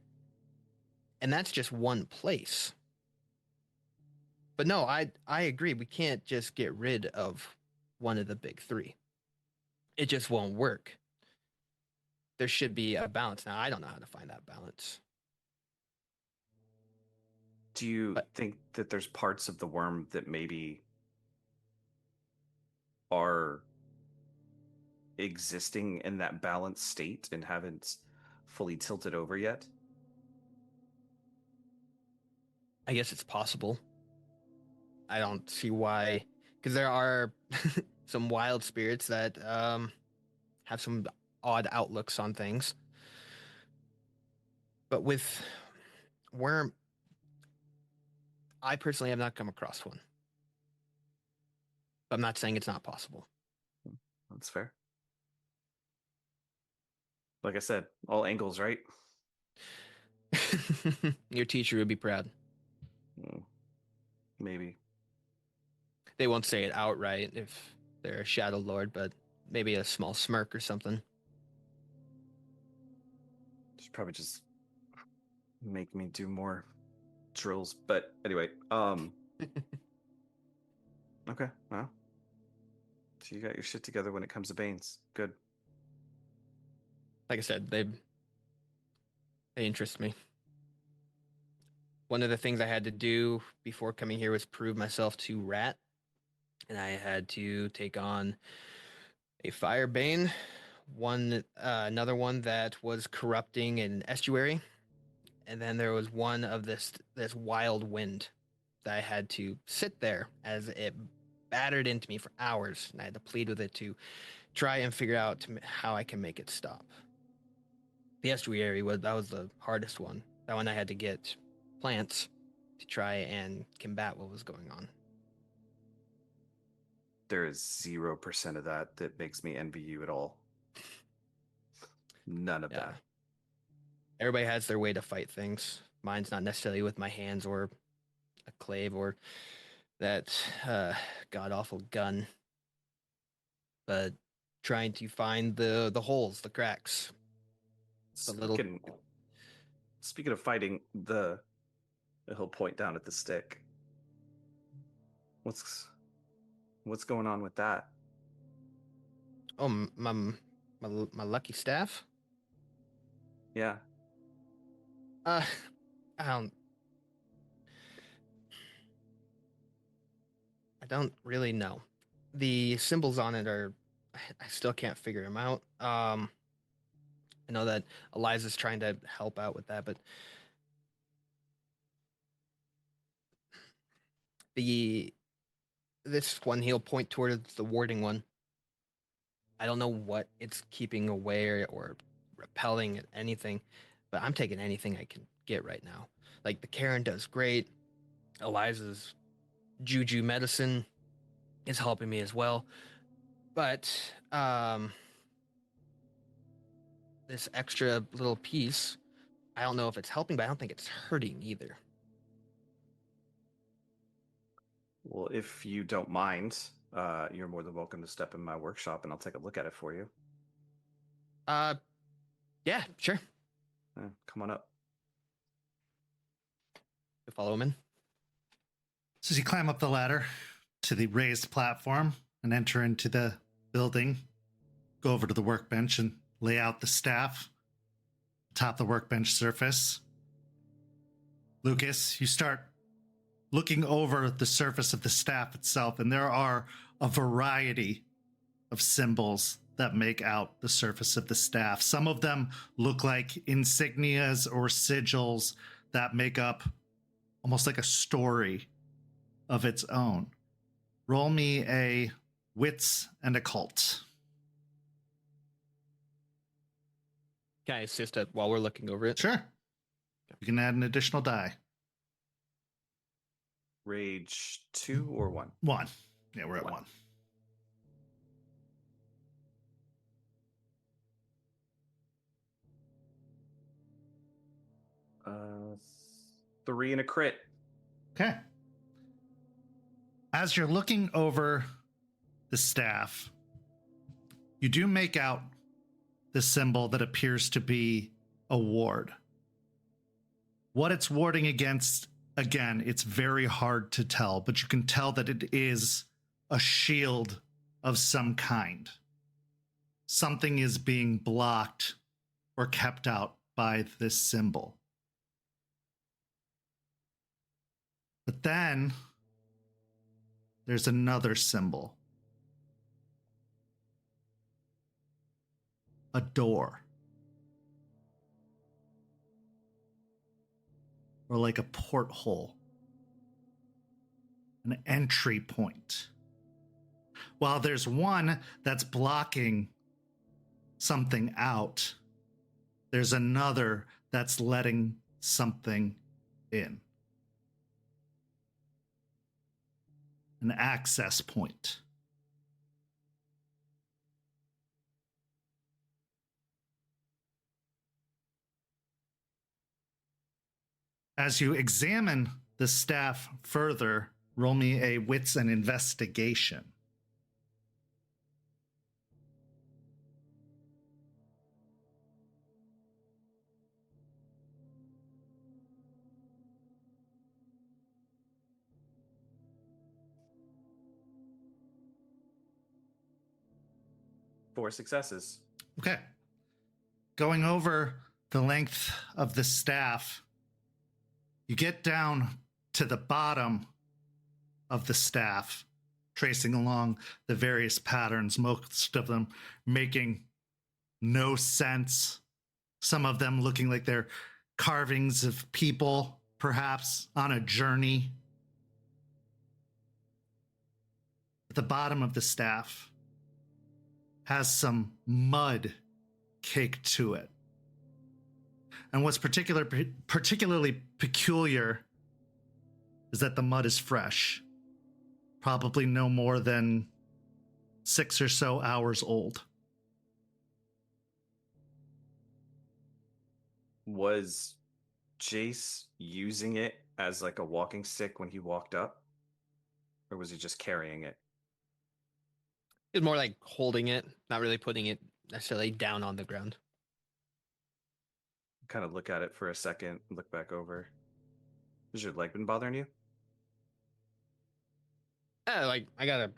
And that's just one place. But no, I agree. We can't just get rid of one of the big three. It just won't work. There should be a balance. Now, I don't know how to find that balance. Do you think that there's parts of the worm that maybe are existing in that balanced state and haven't fully tilted over yet? I guess it's possible. I don't see why, because there are some wild spirits that have some odd outlooks on things. But with worm, I personally have not come across one. But I'm not saying it's not possible. That's fair. Like I said, all angles, right? Your teacher would be proud. Maybe. They won't say it outright if they're a Shadow Lord, but maybe a small smirk or something. Should probably just make me do more drills. But anyway, okay, well. So you got your shit together when it comes to Banes. Good. Like I said, they interest me. One of the things I had to do before coming here was prove myself to Rat. And I had to take on a Fire Bane, another one that was corrupting an estuary, and then there was one of this wild wind that I had to sit there as it battered into me for hours, and I had to plead with it to try and figure out how I can make it stop. The estuary was the hardest one. That one I had to get plants to try and combat what was going on. There is 0% of that makes me envy you at all. None of that. Everybody has their way to fight things. Mine's not necessarily with my hands or a clave or that god-awful gun. But trying to find the holes, the cracks. Speaking of fighting, he'll point down at the stick. What's going on with that? Oh, my lucky staff? Yeah. I don't really know. The symbols on it I still can't figure them out. I know that Eliza's trying to help out with that, but this one he'll point towards the warding one. I don't know what it's keeping away or repelling anything, but I'm taking anything I can get right now. Like the Karen does great. Eliza's juju medicine is helping me as well. But this extra little piece, I don't know if it's helping, but I don't think it's hurting either. Well, if you don't mind, you're more than welcome to step in my workshop and I'll take a look at it for you. Yeah, sure. Come on up. You follow him in? So as you climb up the ladder to the raised platform and enter into the building, go over to the workbench and lay out the staff atop the workbench surface. Lucas, you start looking over the surface of the staff itself, and there are a variety of symbols that make out the surface of the staff. Some of them look like insignias or sigils that make up almost like a story of its own. Roll me a wits and occult. Can I assist it while we're looking over it? Sure. You can add an additional die. Rage 2 or 1? 1. Yeah, we're at 1. 1. Uh, 3 and a crit. Okay. As you're looking over the staff, you do make out the symbol that appears to be a ward. What it's warding against, again, it's very hard to tell, but you can tell that it is a shield of some kind. Something is being blocked or kept out by this symbol. But then there's another symbol. A door. Or like a porthole. An entry point. While there's one that's blocking something out, there's another that's letting something in. An access point. As you examine the staff further, roll me a wits and investigation. Four successes. Okay. Going over the length of the staff, you get down to the bottom of the staff, tracing along the various patterns, most of them making no sense. Some of them looking like they're carvings of people, perhaps on a journey. At the bottom of the staff has some mud caked to it. And what's particularly peculiar is that the mud is fresh, probably no more than 6 or so hours old. Was Jace using it as like a walking stick when he walked up? Or was he just carrying it? It's more like holding it, not really putting it necessarily down on the ground. Kind of look at it for a second, look back over. Has your leg been bothering you? Like I got a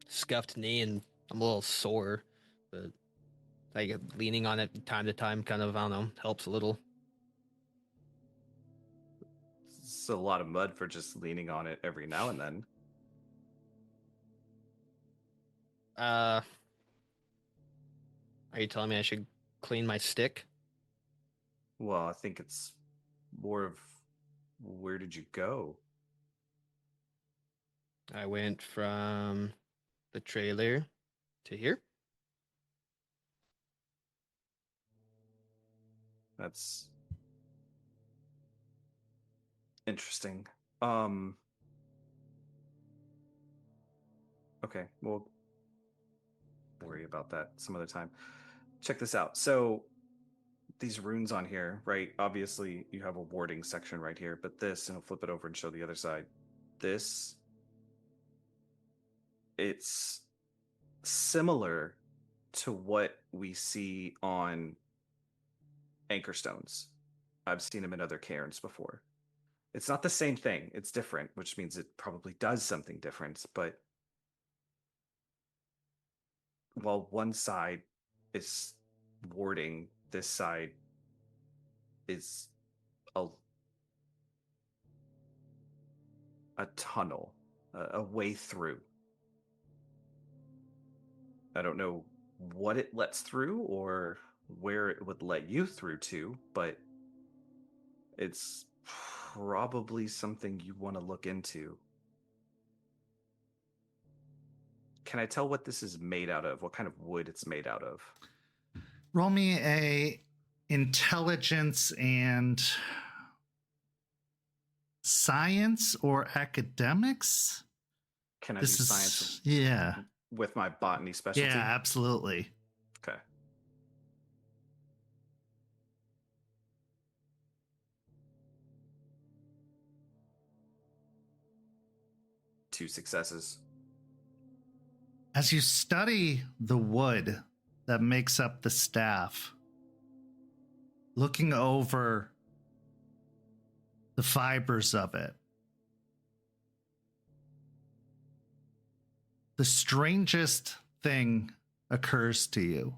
scuffed knee and I'm a little sore, but like leaning on it time to time kind of, I don't know, helps a little. It's a lot of mud for just leaning on it every now and then. Are you telling me I should clean my stick? Well, I think it's more of where did you go? I went from the trailer to here. That's interesting. Okay, we'll worry about that some other time. Check this out. So these runes on here, right? Obviously, you have a warding section right here, but this, and I'll flip it over and show the other side. This, it's similar to what we see on anchor stones. I've seen them in other cairns before. It's not the same thing. It's different, which means it probably does something different. But while one side is warding, this side is a tunnel, a way through. I don't know what it lets through or where it would let you through to, but it's probably something you want to look into. Can I tell what this is made out of? What kind of wood it's made out of? Roll me a intelligence and science or academics? Can I do science Yeah. with my botany specialty? Yeah, absolutely. Okay. Two successes. As you study the wood that makes up the staff, looking over the fibers of it, the strangest thing occurs to you.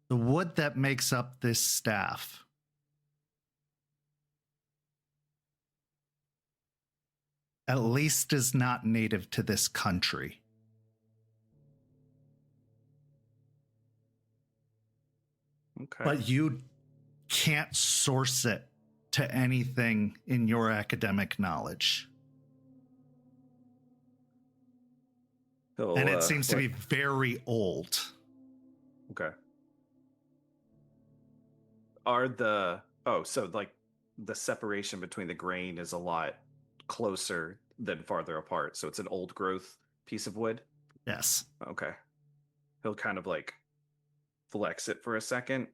The wood that makes up this staff at least is not native to this country. Okay. But you can't source it to anything in your academic knowledge. And it seems to be very old. Okay. So like the separation between the grain is a lot closer than farther apart. So it's an old growth piece of wood. Yes. Okay. He'll kind of like flex it for a second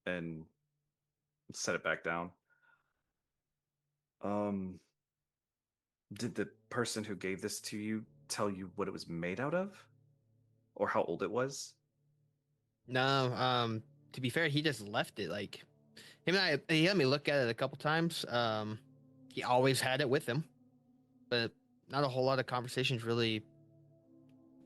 and set it back down. Did the person who gave this to you tell you what it was made out of? Or how old it was? No, to be fair, he just left it. Like, he let me look at it a couple times. He always had it with him, but not a whole lot of conversations really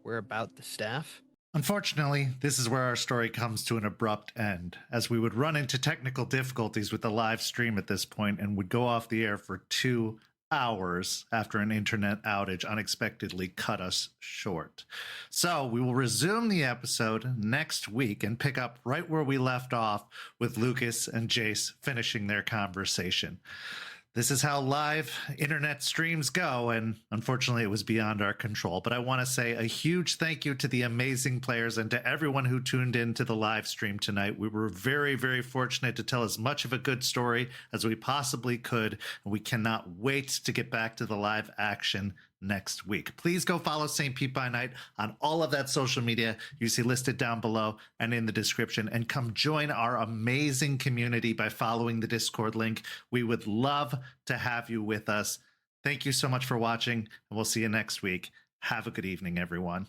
were about the staff. Unfortunately, this is where our story comes to an abrupt end, as we would run into technical difficulties with the live stream at this point and would go off the air for 2 hours after an internet outage unexpectedly cut us short. So we will resume the episode next week and pick up right where we left off with Lucas and Jace finishing their conversation. This is how live internet streams go, and unfortunately it was beyond our control. But I want to say a huge thank you to the amazing players and to everyone who tuned in to the live stream tonight. We were very, very fortunate to tell as much of a good story as we possibly could, and we cannot wait to get back to the live action next week. Please go follow St. Pete by Night on all of that social media you see listed down below and in the description, and come join our amazing community by following the Discord link. We would love to have you with us. Thank you so much for watching, and we'll see you next week. Have a good evening, everyone.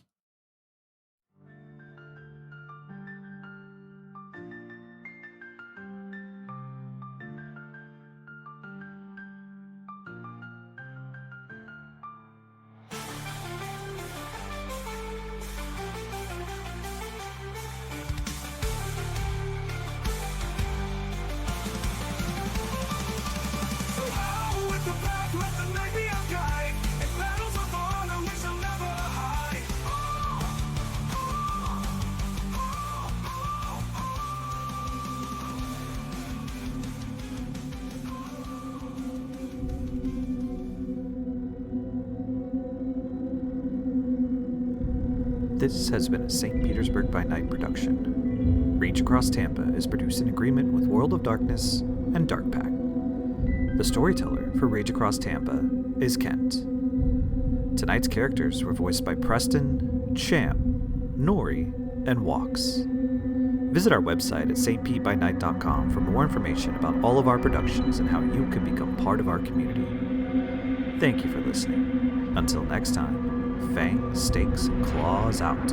So how with the pack, let the night be our guide. In battles of honor, we shall never hide. This has been a St. Petersburg by Night production. Reach Across Tampa is produced in agreement with World of Darkness and Dark Pact. The storyteller for Rage Across Tampa is Kent. Tonight's characters were voiced by Preston, Champ, Noree, and Walks. Visit our website at stpbynight.com for more information about all of our productions and how you can become part of our community. Thank you for listening. Until next time, fangs, stakes, and claws out.